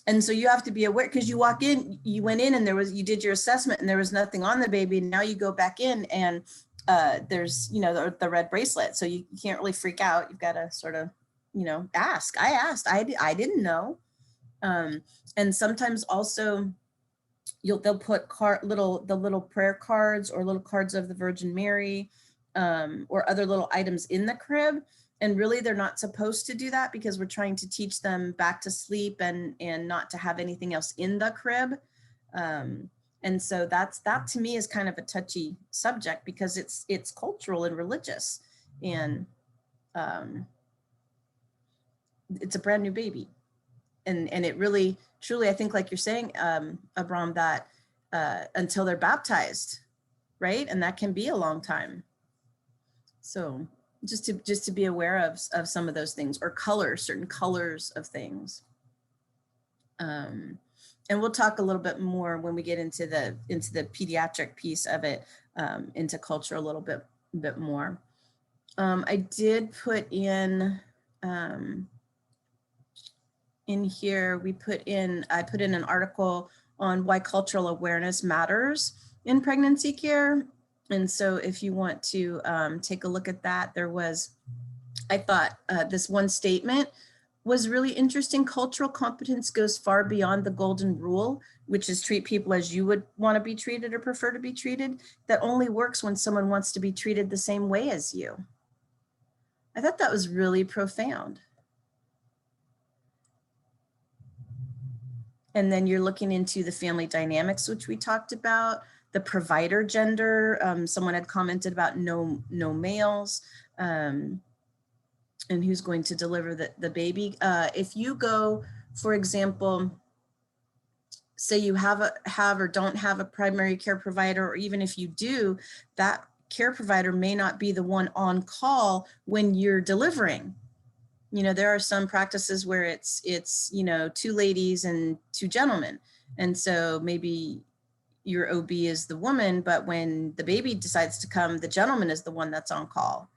And so you have to be aware, because you walk in, you went in and you did your assessment and there was nothing on the baby. And now you go back in and there's, you know, the red bracelet. So you can't really freak out. You've got to sort of, you know, ask. I asked, I didn't know. And sometimes also they'll put the little prayer cards or little cards of the Virgin Mary or other little items in the crib. And really, they're not supposed to do that because we're trying to teach them back to sleep and not to have anything else in the crib. And so that to me is kind of a touchy subject because it's cultural and religious, and it's a brand new baby. And it really, truly, I think, like you're saying, Abram, that until they're baptized, right? And that can be a long time. So just to be aware of some of those things, or certain colors of things. And we'll talk a little bit more when we get into the pediatric piece of it, into culture a little bit more. I did put in here, I put in an article on why cultural awareness matters in pregnancy care. And so if you want to take a look at that, I thought this one statement was really interesting. Cultural competence goes far beyond the golden rule, which is treat people as you would want to be treated or prefer to be treated. That only works when someone wants to be treated the same way as you. I thought that was really profound. And then you're looking into the family dynamics, which we talked about. The provider gender, someone had commented about no males, and who's going to deliver the baby. If you go, for example, say you have or don't have a primary care provider, or even if you do, that care provider may not be the one on call when you're delivering. You know, there are some practices where it's, you know, 2 ladies and 2 gentlemen. And so maybe your OB is the woman, but when the baby decides to come, the gentleman is the one that's on call.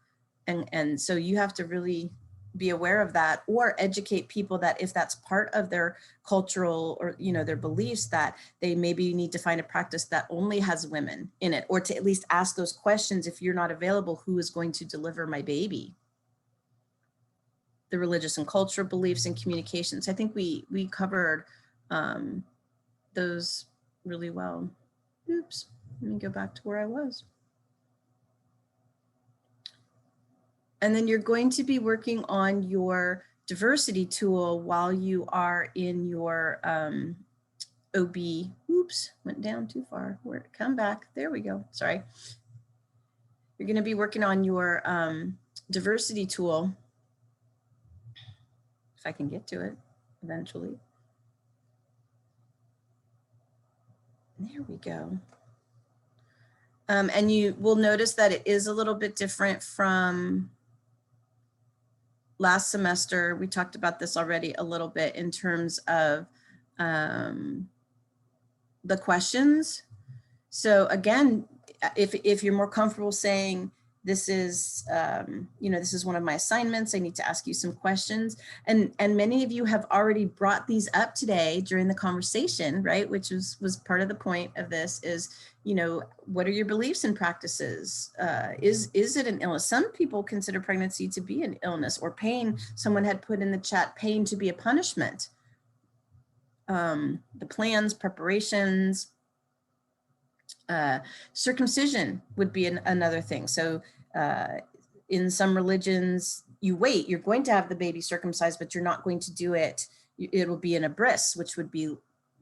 And so you have to really be aware of that, or educate people that if that's part of their cultural or, you know, their beliefs, that they maybe need to find a practice that only has women in it, or to at least ask those questions. If you're not available, who is going to deliver my baby? The religious and cultural beliefs and communications. I think we covered those really well. Oops, let me go back to where I was. And then you're going to be working on your diversity tool while you are in your OB. Oops, went down too far. Where, come back. There we go. Sorry. You're going to be working on your diversity tool. If I can get to it eventually. There we go. And you will notice that it is a little bit different from last semester. We talked about this already a little bit in terms of the questions. So again, if you're more comfortable saying, this is, you know, this is one of my assignments, I need to ask you some questions. And many of you have already brought these up today during the conversation, right? Which was part of the point of this is, you know, what are your beliefs and practices? Is it an illness? Some people consider pregnancy to be an illness, or pain. Someone had put in the chat, pain to be a punishment. The plans, preparations, circumcision would be another thing. So in some religions, you wait, you're going to have the baby circumcised, but you're not going to do it. It'll be in a bris, which would be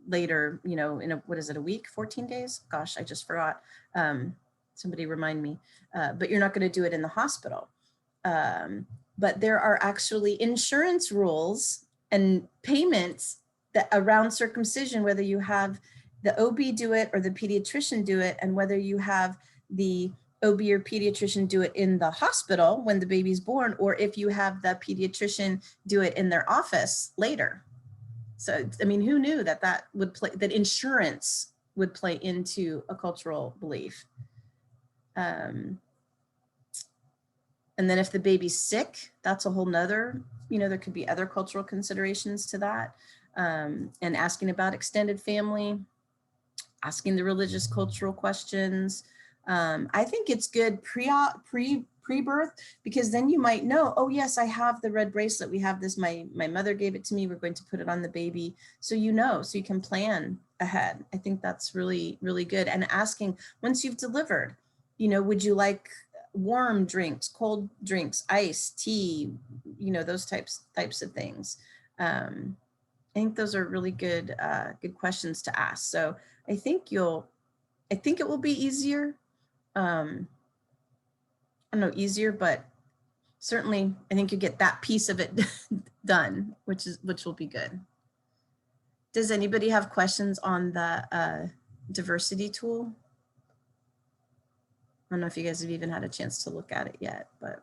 later, you know, in a, what is it, a week, 14 days? Gosh, I just forgot. Somebody remind me. But you're not going to do it in the hospital. But there are actually insurance rules and payments that around circumcision, whether you have the OB do it or the pediatrician do it, and whether you have the OB or pediatrician do it in the hospital when the baby's born, or if you have the pediatrician do it in their office later. So, I mean, who knew that that would play, that insurance would play into a cultural belief? And then if the baby's sick, that's a whole nother, you know, there could be other cultural considerations to that. And asking about extended family, asking the religious cultural questions. I think it's good pre-birth, because then you might know, oh yes, I have the red bracelet. We have this, my mother gave it to me. We're going to put it on the baby. So you know, so you can plan ahead. I think that's really, really good. And asking, once you've delivered, you know, would you like warm drinks, cold drinks, ice, tea, you know, those types of things. I think those are really good, good questions to ask. So I think it will be easier. I don't know, easier, but certainly I think you get that piece of it done, which will be good. Does anybody have questions on the diversity tool? I don't know if you guys have even had a chance to look at it yet, but.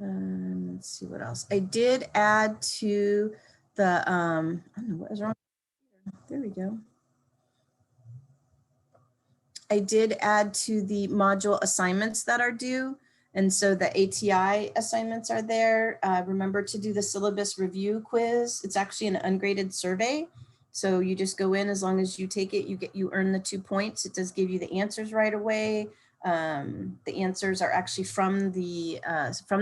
Let's see what else. I did add to the, I don't know what is wrong. There we go. I did add to the module assignments that are due. And so the ATI assignments are there. Remember to do the syllabus review quiz. It's actually an ungraded survey. So you just go in, as long as you take it, you earn the 2 points. It does give you the answers right away. The answers are actually from the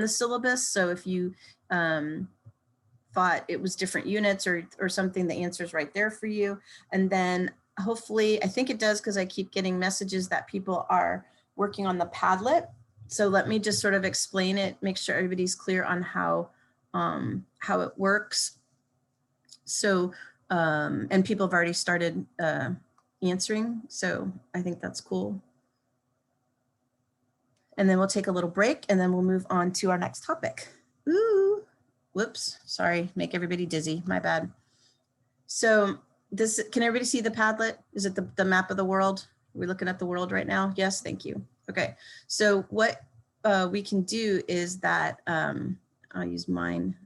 syllabus. So if you thought it was different units or something, the answer is right there for you. And then hopefully, I think it does, because I keep getting messages that people are working on the Padlet. So let me just sort of explain it, make sure everybody's clear on how it works. So, and people have already started answering. So I think that's cool. And then we'll take a little break, and then we'll move on to our next topic. Ooh, whoops, sorry, make everybody dizzy, my bad. So this, can everybody see the Padlet? Is it the map of the world? Are we looking at the world right now? Yes, thank you. Okay, so what we can do is that, I'll use mine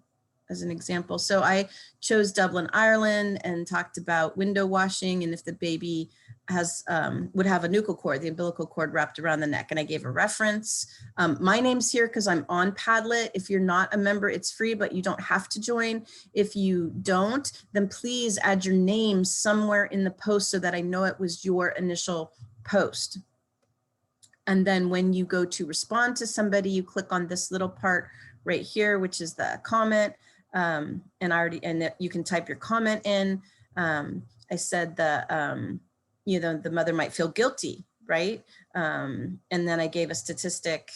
as an example. So I chose Dublin, Ireland, and talked about window washing, and if the baby has would have a nuchal cord, the umbilical cord wrapped around the neck, and I gave a reference. My name's here because I'm on Padlet. If you're not a member, it's free, but you don't have to join. If you don't, then please add your name somewhere in the post so that I know it was your initial post. And then when you go to respond to somebody, you click on this little part right here, which is the comment. And you can type your comment in. I said the mother might feel guilty, right? And then I gave a statistic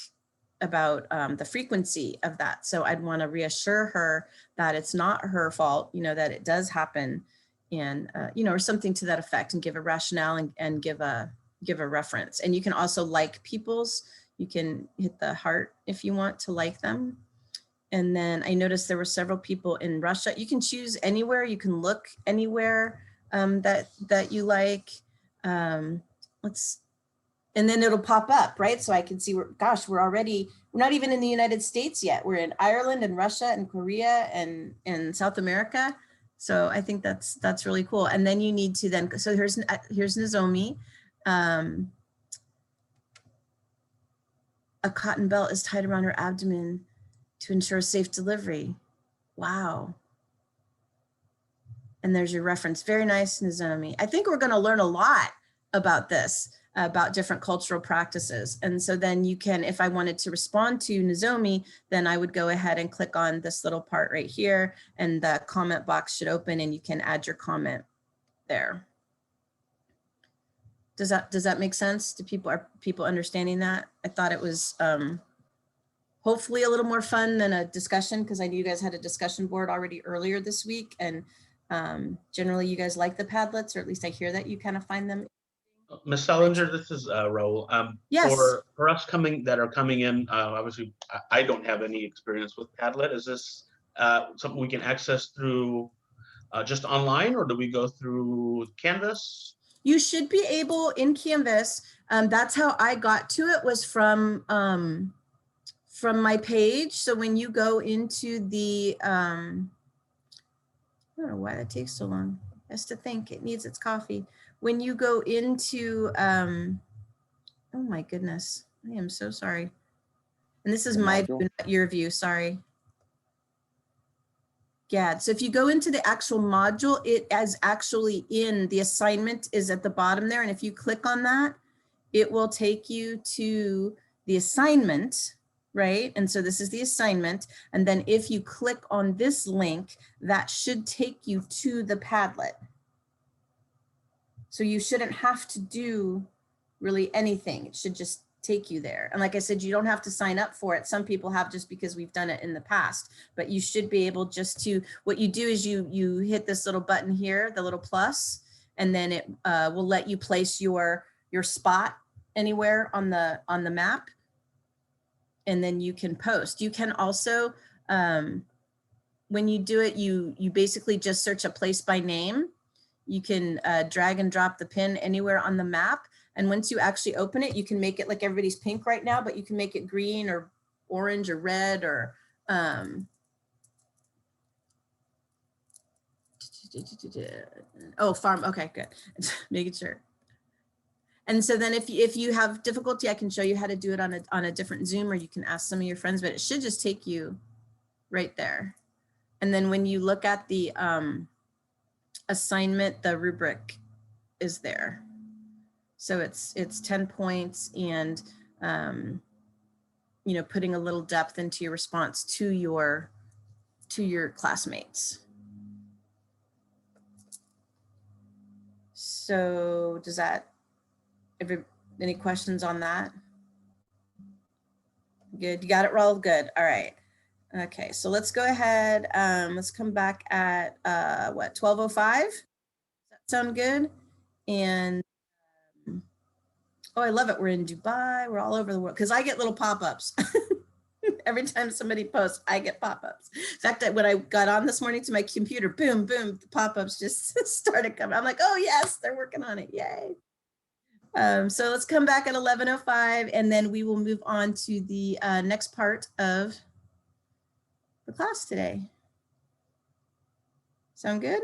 about the frequency of that. So I'd want to reassure her that it's not her fault, that it does happen, and or something to that effect, and give a rationale and give a reference. And you can also like people's. You can hit the heart if you want to like them. And then I noticed there were several people in Russia. You can choose anywhere. You can look anywhere that you like. And then it'll pop up, right? So I can see, we're not even in the United States yet. We're in Ireland and Russia and Korea and South America. So I think that's really cool. And then you need to so here's Nozomi. A cotton belt is tied around her abdomen to ensure safe delivery. Wow. And there's your reference. Very nice, Nozomi. I think we're going to learn a lot about this, about different cultural practices. And so then you can, if I wanted to respond to Nozomi, then I would go ahead and click on this little part right here, and the comment box should open and you can add your comment there. Does that make sense? Are people understanding that? I thought it was hopefully a little more fun than a discussion, because I knew you guys had a discussion board already earlier this week, and generally you guys like the Padlets, or at least I hear that you kind of find them. Ms. Selinger, this is Raul. Yes. For us that are coming in, obviously I don't have any experience with Padlet. Is this something we can access through just online, or do we go through Canvas? You should be able in Canvas. That's how I got to it, was from my page. So when you go into the, I don't know why that takes so long. It has to think, it needs its coffee. When you go into, oh my goodness, I am so sorry. And this is my view, not your view, sorry. Yeah, so if you go into the actual module, it is actually in, the assignment is at the bottom there. And if you click on that, it will take you to the assignment, right? And so this is the assignment. And then if you click on this link, that should take you to the Padlet. So you shouldn't have to do really anything. It should just take you there. And like I said, you don't have to sign up for it. Some people have, just because we've done it in the past, but you should be able just to, what you do is you hit this little button here, the little plus, and then it will let you place your spot anywhere on the map. And then you can post. You can also, when you do it, you basically just search a place by name. You can drag and drop the pin anywhere on the map. And once you actually open it, you can make it like everybody's pink right now, but you can make it green or orange or red or oh, farm. Okay, good. Making sure. And so then if you have difficulty, I can show you how to do it on a different Zoom, or you can ask some of your friends, but it should just take you right there. And then when you look at the assignment, the rubric is there. So it's 10 points, and putting a little depth into your response to your classmates. So does that, any questions on that? Good, you got it, Raul? Good, all right. Okay, so let's go ahead, let's come back at what, 12:05? Does that sound good? And oh, I love it. We're in Dubai. We're all over the world, because I get little pop-ups Every time somebody posts, I get pop-ups. In fact, when I got on this morning to my computer, boom, boom, the pop-ups just started coming. I'm like, oh yes, they're working on it, yay. So let's come back at 11:05 and then we will move on to the next part of the class today. Sound good?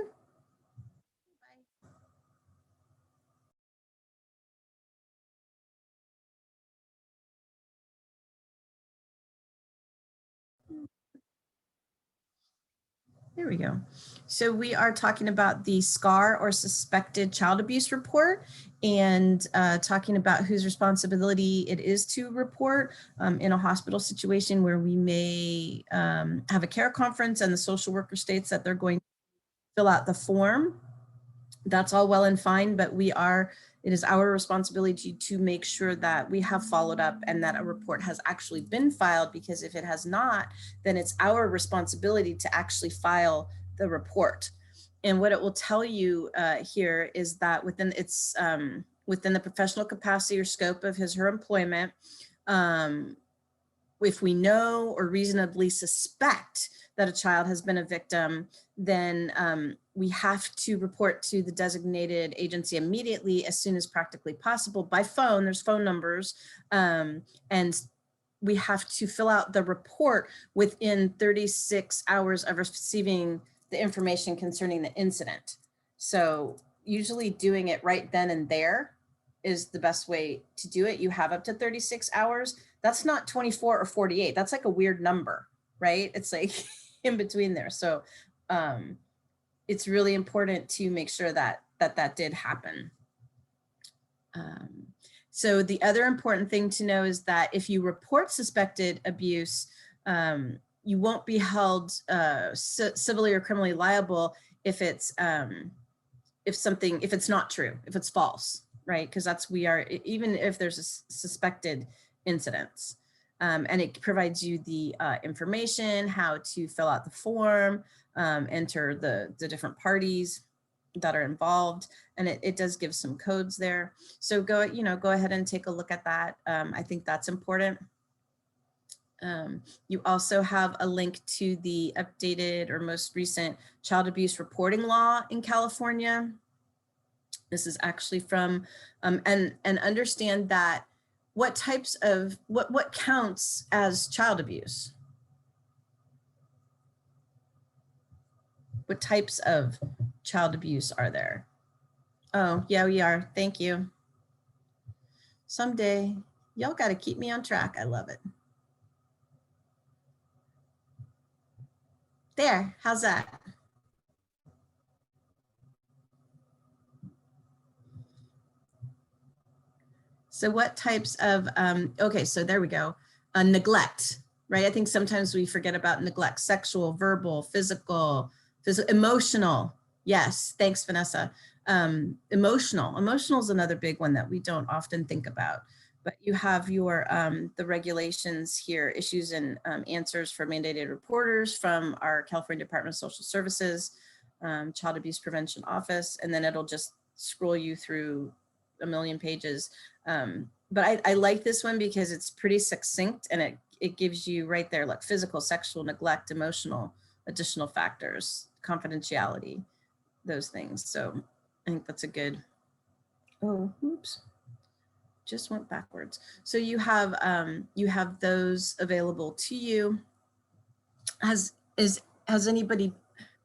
There we go. So we are talking about the SCAR or suspected child abuse report and talking about whose responsibility it is to report in a hospital situation where we may have a care conference and the social worker states that they're going to fill out the form. That's all well and fine, but it is our responsibility to make sure that we have followed up and that a report has actually been filed, because if it has not, then it's our responsibility to actually file the report. And what it will tell you here is that within the professional capacity or scope of his or her employment, if we know or reasonably suspect that a child has been a victim, then we have to report to the designated agency immediately as soon as practically possible by phone. There's phone numbers, and we have to fill out the report within 36 hours of receiving the information concerning the incident. So usually doing it right then and there is the best way to do it. You have up to 36 hours. That's not 24 or 48. That's like a weird number, right? It's like in between there. So it's really important to make sure that that did happen. So the other important thing to know is that if you report suspected abuse, you won't be held civilly or criminally liable if it's not true, if it's false, right? Because even if there's a suspected incidents. And it provides you the information, how to fill out the form, enter the different parties that are involved, and it does give some codes there. So go ahead and take a look at that. I think that's important. You also have a link to the updated or most recent child abuse reporting law in California. This is actually from, and understand that what counts as child abuse? What types of child abuse are there? Oh, yeah, we are. Thank you. Someday, y'all got to keep me on track. I love it. There, how's that? So what types of, okay, so there we go. Neglect, right? I think sometimes we forget about neglect: sexual, verbal, physical, emotional. Yes, thanks, Vanessa. Emotional is another big one that we don't often think about. But you have your the regulations here, issues and answers for mandated reporters from our California Department of Social Services, Child Abuse Prevention Office, and then it'll just scroll you through a million pages. But I like this one because it's pretty succinct, and it gives you right there, like physical, sexual, neglect, emotional, additional factors, confidentiality, those things. So I think that's a good, oh, oops, just went backwards. So you have those available to you. Has anybody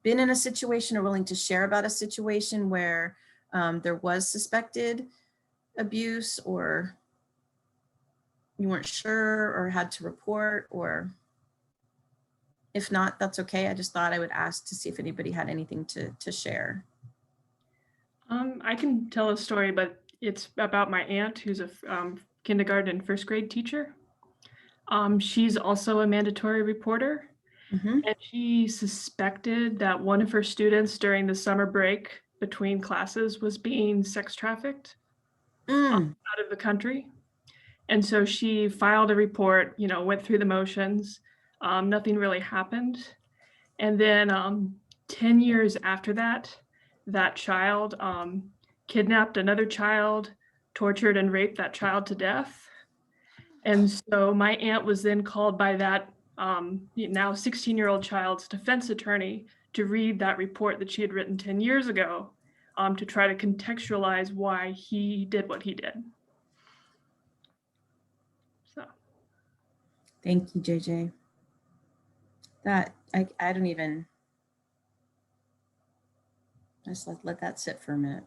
been in a situation or willing to share about a situation where there was suspected abuse, or you weren't sure or had to report? Or if not, that's okay. I just thought I would ask to see if anybody had anything to share. I can tell a story, but it's about my aunt, who's a kindergarten and first grade teacher. She's also a mandatory reporter, and she suspected that one of her students during the summer break between classes was being sex trafficked out of the country. And so she filed a report, went through the motions. Nothing really happened. And then 10 years after that, that child kidnapped another child, tortured and raped that child to death. And so my aunt was then called by that now 16-year-old child's defense attorney to read that report that she had written 10 years ago to try to contextualize why he did what he did. So. Thank you, JJ. That, I don't even, just let that sit for a minute.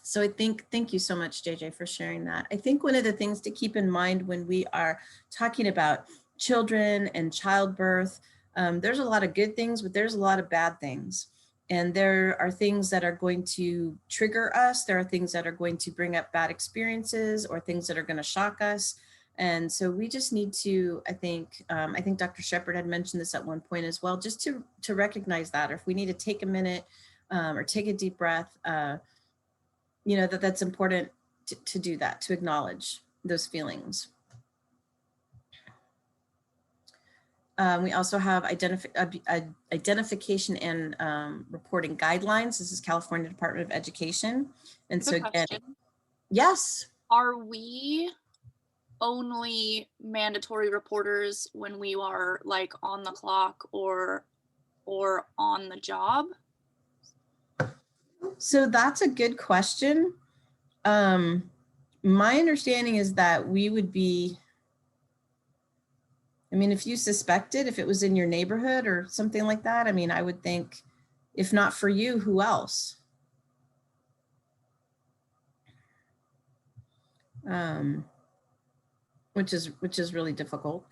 So I think, thank you so much, JJ, for sharing that. I think one of the things to keep in mind when we are talking about children and childbirth, there's a lot of good things, but there's a lot of bad things. And there are things that are going to trigger us. There are things that are going to bring up bad experiences or things that are going to shock us. And so we just need to, I think Dr. Shepherd had mentioned this at one point as well, just to recognize that, or if we need to take a minute or take a deep breath, you know, that's important to do that, to acknowledge those feelings. We also have identification and reporting guidelines. This is California Department of Education. And so again, yes. Are we only mandatory reporters when we are like on the clock or on the job? So that's a good question. My understanding is that we would be, I mean, if you suspected, if it was in your neighborhood or something like that, I mean, I would think, if not for you, who else? Which is really difficult.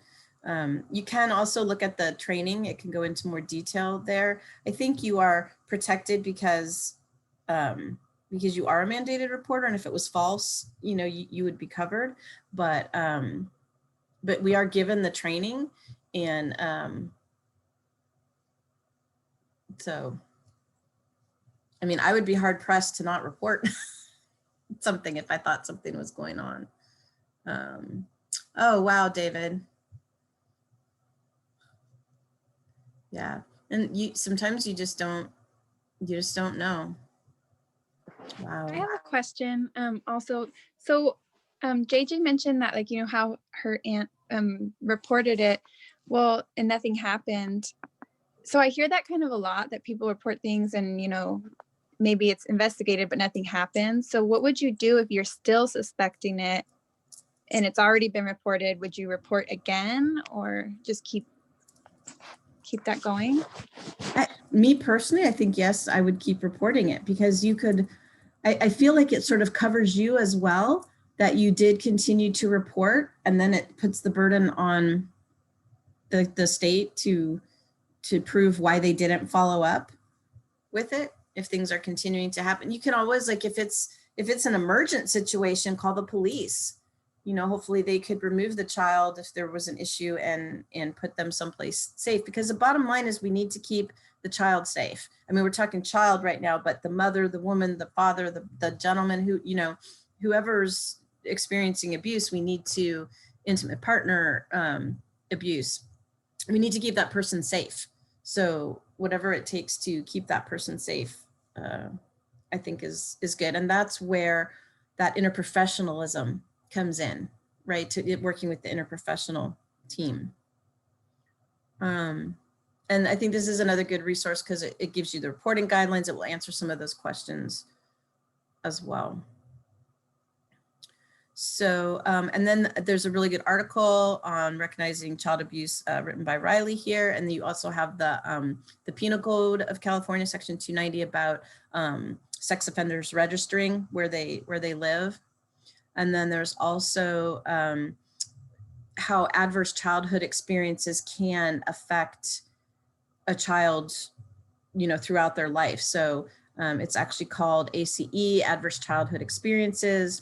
You can also look at the training. It can go into more detail there. I think you are protected because you are a mandated reporter, and if it was false, you know, you would be covered. But we are given the training, and so, I mean, I would be hard pressed to not report something if I thought something was going on. Oh, wow, David. Yeah, and sometimes you just don't know. Wow. I have a question. Also, so JJ mentioned that, like, you know, how her aunt reported it, well, and nothing happened. So I hear that kind of a lot, that people report things and, you know, maybe it's investigated but nothing happens. So what would you do if you're still suspecting it and it's already been reported? Would you report again, or just keep that going? Me personally, I think yes, I would keep reporting it, because you could, I feel like it sort of covers you as well, that you did continue to report, and then it puts the burden on the state to prove why they didn't follow up with it if things are continuing to happen. You can always, like, if it's an emergent situation, call the police. You know, hopefully they could remove the child if there was an issue and put them someplace safe, because the bottom line is we need to keep the child safe. I mean, we're talking child right now, but the mother, the woman, the father, the gentleman who, you know, whoever's experiencing abuse, we need to, intimate partner abuse, we need to keep that person safe. So whatever it takes to keep that person safe, I think is good. And that's where that interprofessionalism comes in, right? To working with the interprofessional team. And I think this is another good resource because it gives you the reporting guidelines. It will answer some of those questions as well. So, and then there's a really good article on recognizing child abuse written by Riley here. And then you also have the Penal Code of California, Section 290, about sex offenders registering where they live. And then there's also how adverse childhood experiences can affect a child, you know, throughout their life. So it's actually called ACE, Adverse Childhood Experiences.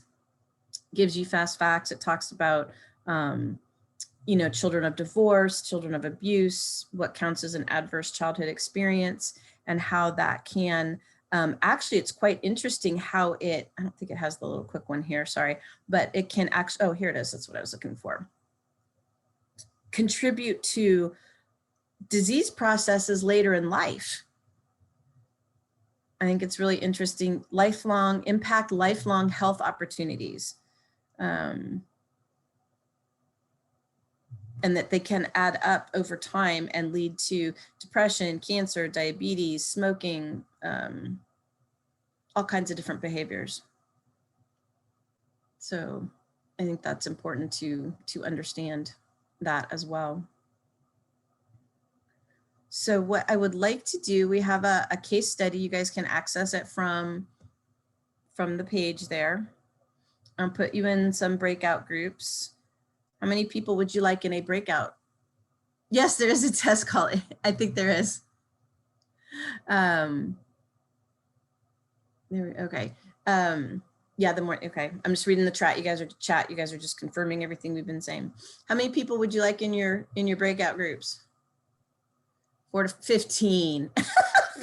Gives you fast facts. It talks about, you know, children of divorce, children of abuse, what counts as an adverse childhood experience, and how that can, actually, it's quite interesting how I don't think it has the little quick one here, sorry, but it can actually, oh, here it is. That's what I was looking for. Contribute to disease processes later in life. I think it's really interesting. Lifelong health opportunities. And that they can add up over time and lead to depression, cancer, diabetes, smoking, all kinds of different behaviors. So I think that's important to understand that as well. So what I would like to do, we have a case study. You guys can access it from the page there. I'll put you in some breakout groups. How many people would you like in a breakout? Yes, there is a test call. I think there is. Okay. Yeah, okay. I'm just reading the chat. You guys are just confirming everything we've been saying. How many people would you like in your breakout groups? 4 to 15.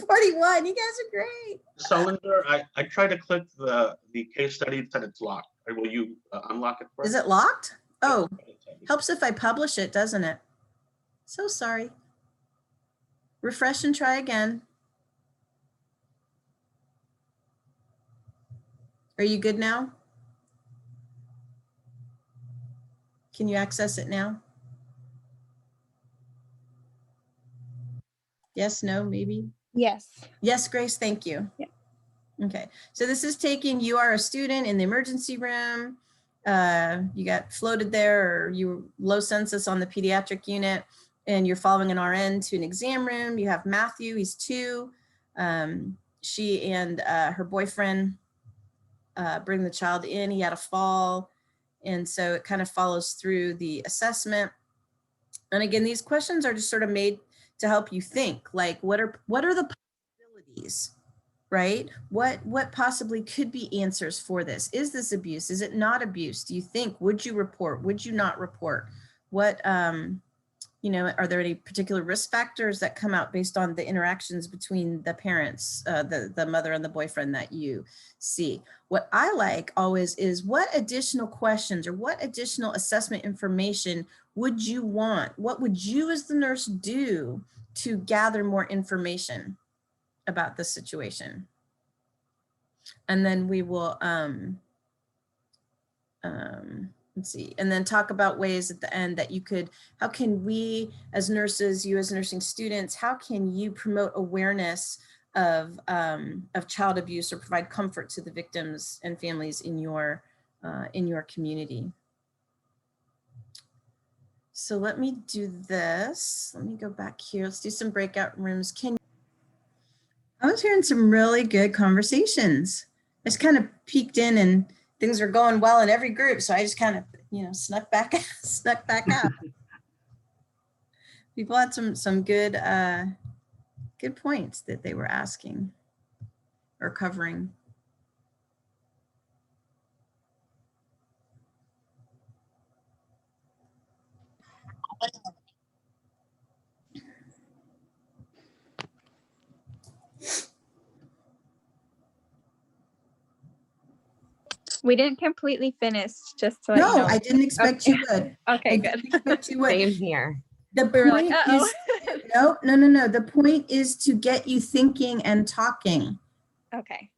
41. You guys are great. Sullender, I tried to click the case study, it said it's locked. Will you unlock it for us? Is it locked? Oh, helps if I publish it, doesn't it? So sorry. Refresh and try again. Are you good now? Can you access it now? Yes, no, maybe? Yes. Yes, Grace, thank you. Yeah. Okay, so this is taking, you are a student in the emergency room. You got floated there, or you were low census on the pediatric unit, and you're following an RN to an exam room. You have Matthew, he's 2. She and her boyfriend bring the child in. He had a fall. And so it kind of follows through the assessment. And again, these questions are just sort of made to help you think, like, what are the possibilities, right? What possibly could be answers for this? Is this abuse? Is it not abuse? Do you think, would you report? Would you not report? What, you know, are there any particular risk factors that come out based on the interactions between the parents, the mother and the boyfriend that you see? What I like always is, what additional questions or what additional assessment information would you want? What would you as the nurse do to gather more information about the situation? And then we will, let's see, and then talk about ways at the end that you could, how can we as nurses, you as nursing students, how can you promote awareness of child abuse or provide comfort to the victims and families in your community? So let me do this. Let me go back here. Let's do some breakout rooms. I was hearing some really good conversations. I just kind of peeked in and things are going well in every group. So I just kind of, you know, snuck back out. People had some good, good points that they were asking or covering. We didn't completely finish, just to let you know. I didn't expect you would. Okay, good. Same here. The point is, no. The point is to get you thinking and talking. Okay.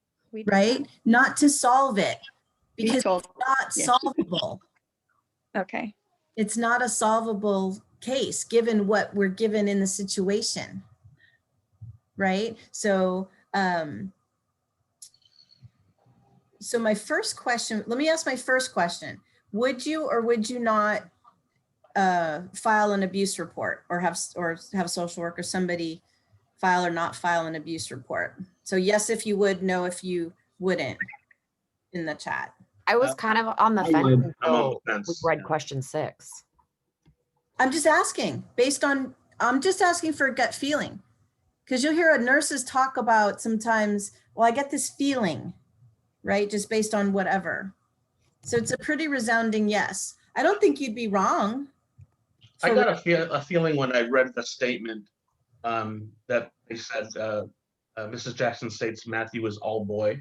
Right? Not to solve it, because it's not solvable. Okay. It's not a solvable case given what we're given in the situation. Right? So, so my first question, let me ask my first question. Would you or would you not file an abuse report, or have a social worker, somebody file or not file an abuse report? So yes, if you would, no, if you wouldn't, in the chat. I was kind of on the fence until we read question 6. I'm just asking I'm just asking for a gut feeling, because you'll hear nurses talk about sometimes, well, I get this feeling, right? Just based on whatever. So it's a pretty resounding yes. I don't think you'd be wrong. I got a feeling when I read the statement that they said, Mrs. Jackson states Matthew is all boy.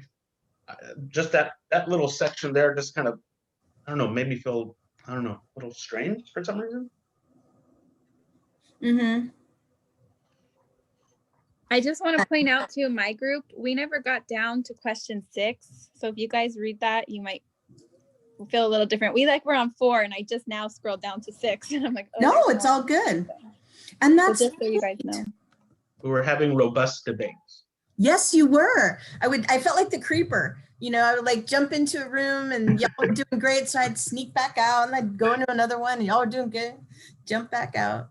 Just that little section there just kind of, I don't know, made me feel, I don't know, a little strange for some reason. Mm-hmm. I just want to point out to my group, we never got down to question 6. So if you guys read that, you might feel a little different. We're on 4 and I just now scrolled down to 6 and I'm like, oh, No, it's all good. And that's so just so you guys know. We were having robust debates. Yes, you were. I felt like the creeper. I would like jump into a room and y'all were doing great. So I'd sneak back out and I'd go into another one and y'all were doing good. Jump back out.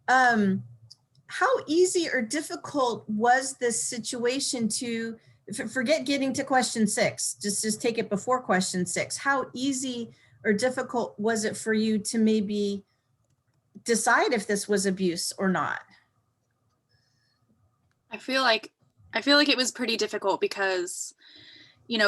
How easy or difficult was this situation to forget getting to question 6? Just take it before question 6. How easy or difficult was it for you to maybe decide if this was abuse or not? I feel like it was pretty difficult because,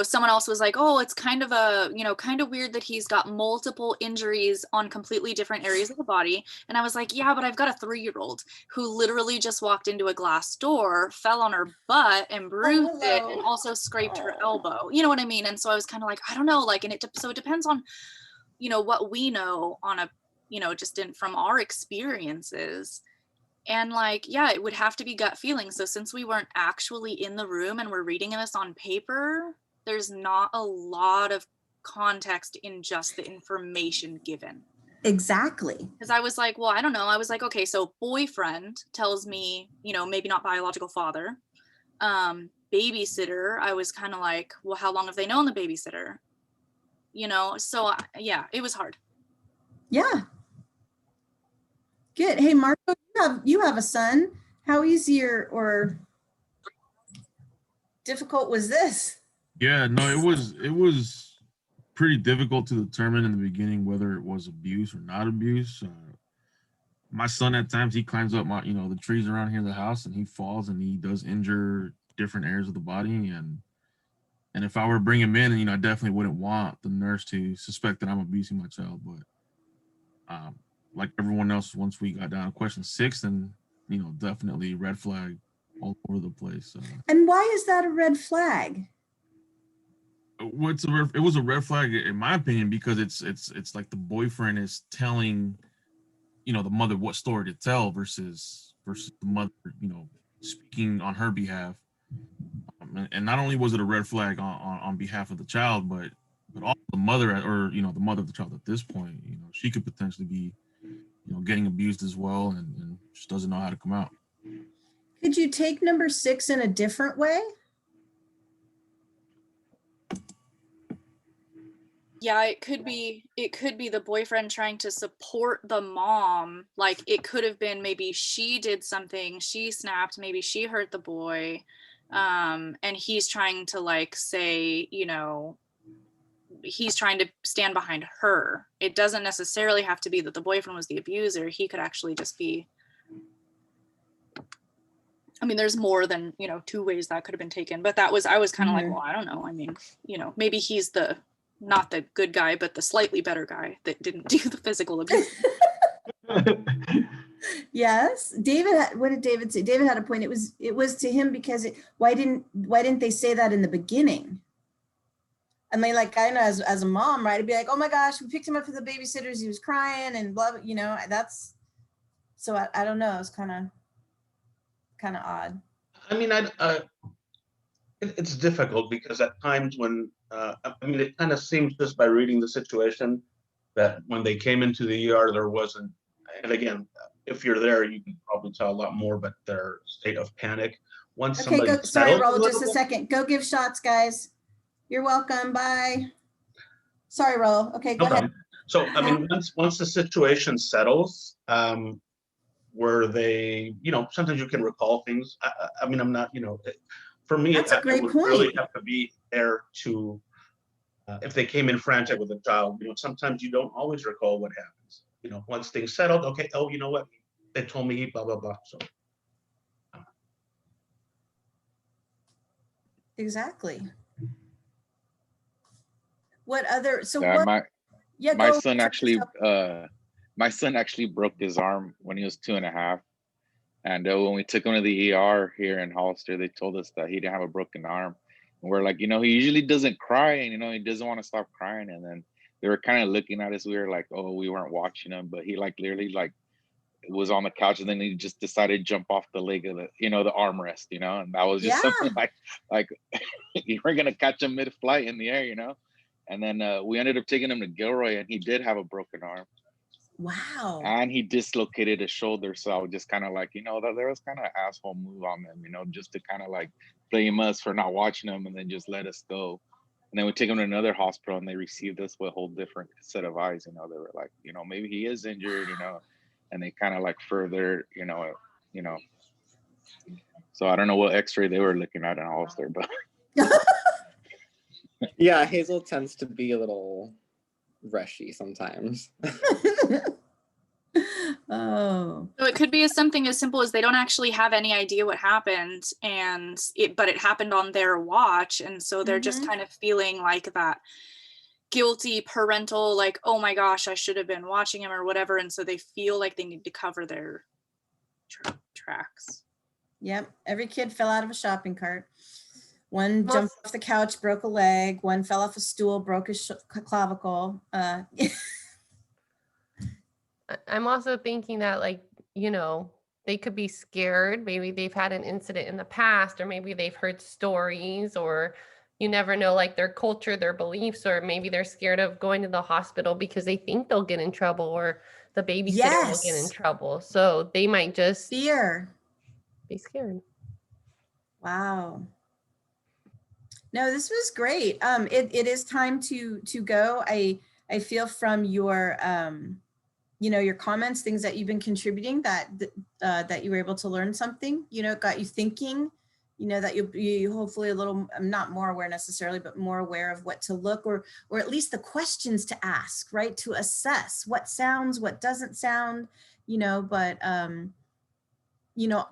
someone else was like, oh, it's kind of weird that he's got multiple injuries on completely different areas of the body. And I was like, yeah, but I've got a 3-year-old who literally just walked into a glass door, fell on her butt and bruised it, and also scraped her elbow. You know what I mean? And so I was kind of like, I don't know, like, so it depends on, what we know on a, just from our experiences. And like, yeah, it would have to be gut feeling. So since we weren't actually in the room and we're reading this on paper, there's not a lot of context in just the information given. Exactly. Because I was like, well, I don't know. I was like, okay, so boyfriend tells me, maybe not biological father. Babysitter, I was kind of like, well, how long have they known the babysitter? So yeah, it was hard. Yeah. Good. Hey, Marco, you have a son. How easy or difficult was this? Yeah, no, it was pretty difficult to determine in the beginning whether it was abuse or not abuse. My son, at times, he climbs up the trees around here in the house and he falls and he does injure different areas of the body. And if I were to bring him in, I definitely wouldn't want the nurse to suspect that I'm abusing my child. But like everyone else, once we got down to question 6, then, definitely red flag all over the place. And why is that a red flag? It was a red flag in my opinion because it's like the boyfriend is telling the mother what story to tell versus the mother speaking on her behalf, and not only was it a red flag on behalf of the child but also the mother or the mother of the child at this point. She could potentially be getting abused as well and just doesn't know how to come out. Could you take number 6 in a different way? Yeah, it could be the boyfriend trying to support the mom. Like it could have been maybe she did something, she snapped, maybe she hurt the boy. And he's trying to like say, he's trying to stand behind her. It doesn't necessarily have to be that the boyfriend was the abuser. He could actually just be, there's more than, 2 ways that could have been taken, but I was kind of like, well, I don't know. Maybe he's not the good guy, but the slightly better guy that didn't do the physical abuse. Yes. What did David say? David had a point. It was to him because why didn't they say that in the beginning? And they like, I know as a mom, right? I'd be like, oh my gosh, we picked him up for the babysitters. He was crying and blah, that's, so I don't know. It's kind of odd. It's difficult because at times when, it kind of seems just by reading the situation that when they came into the ER, there wasn't, and again, if you're there, you can probably tell a lot more, but their state of panic. Once okay, sorry, Raul, just a second. Go give shots, guys. You're welcome. Bye. Sorry, Raul. Okay, go ahead. So, once the situation settles, where they, sometimes you can recall things. I'm not, for me, that's a great would point. Really have to be there to, if they came in frantic with a child, sometimes you don't always recall what happens. Once things settled, okay, oh, you know what? They told me, blah, blah, blah. So. Exactly. What other, so yeah, what? My son actually broke his arm when he was 2.5. And when we took him to the ER here in Hollister, they told us that he didn't have a broken arm. And we're like, he usually doesn't cry and, he doesn't want to stop crying. And then they were kind of looking at us. We were like, oh, we weren't watching him, but he like literally like was on the couch, and then he just decided to jump off the leg of the, the armrest, and that was just something like you were gonna catch him mid-flight in the air, and then we ended up taking him to Gilroy, and he did have a broken arm. Wow. And he dislocated his shoulder, so I was just kind of like, that there was kind of an asshole move on them, just to kind of like blame us for not watching him and then just let us go. And then we take him to another hospital, and they received us with a whole different set of eyes. They were like, maybe he is injured, and they kind of like further, So I don't know what X-ray they were looking at in Hollister, but yeah, Hazel tends to be a little rushy sometimes. Oh. So it could be something as simple as they don't actually have any idea what happened, but it happened on their watch, and so they're just kind of feeling like that guilty parental, like, oh my gosh, I should have been watching him or whatever, and so they feel like they need to cover their tracks. Yep, every kid fell out of a shopping cart. One jumped off the couch, broke a leg. One fell off a stool, broke his clavicle. I'm also thinking that, like, they could be scared. Maybe they've had an incident in the past, or maybe they've heard stories, or you never know, like their culture, their beliefs, or maybe they're scared of going to the hospital because they think they'll get in trouble, or the babysitter will get in trouble. So they might just be scared. Wow. No, this was great. It is time to go. I feel from your your comments, things that you've been contributing, that you were able to learn something, got you thinking, that you hopefully a little, not more aware necessarily, but more aware of what to look, or at least the questions to ask, right? To assess what sounds, what doesn't sound, but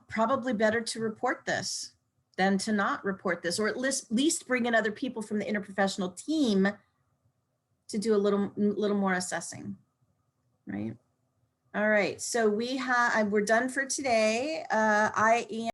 probably better to report this than to not report this, or at least bring in other people from the interprofessional team to do a little more assessing, right? All right, so we're done for today. I am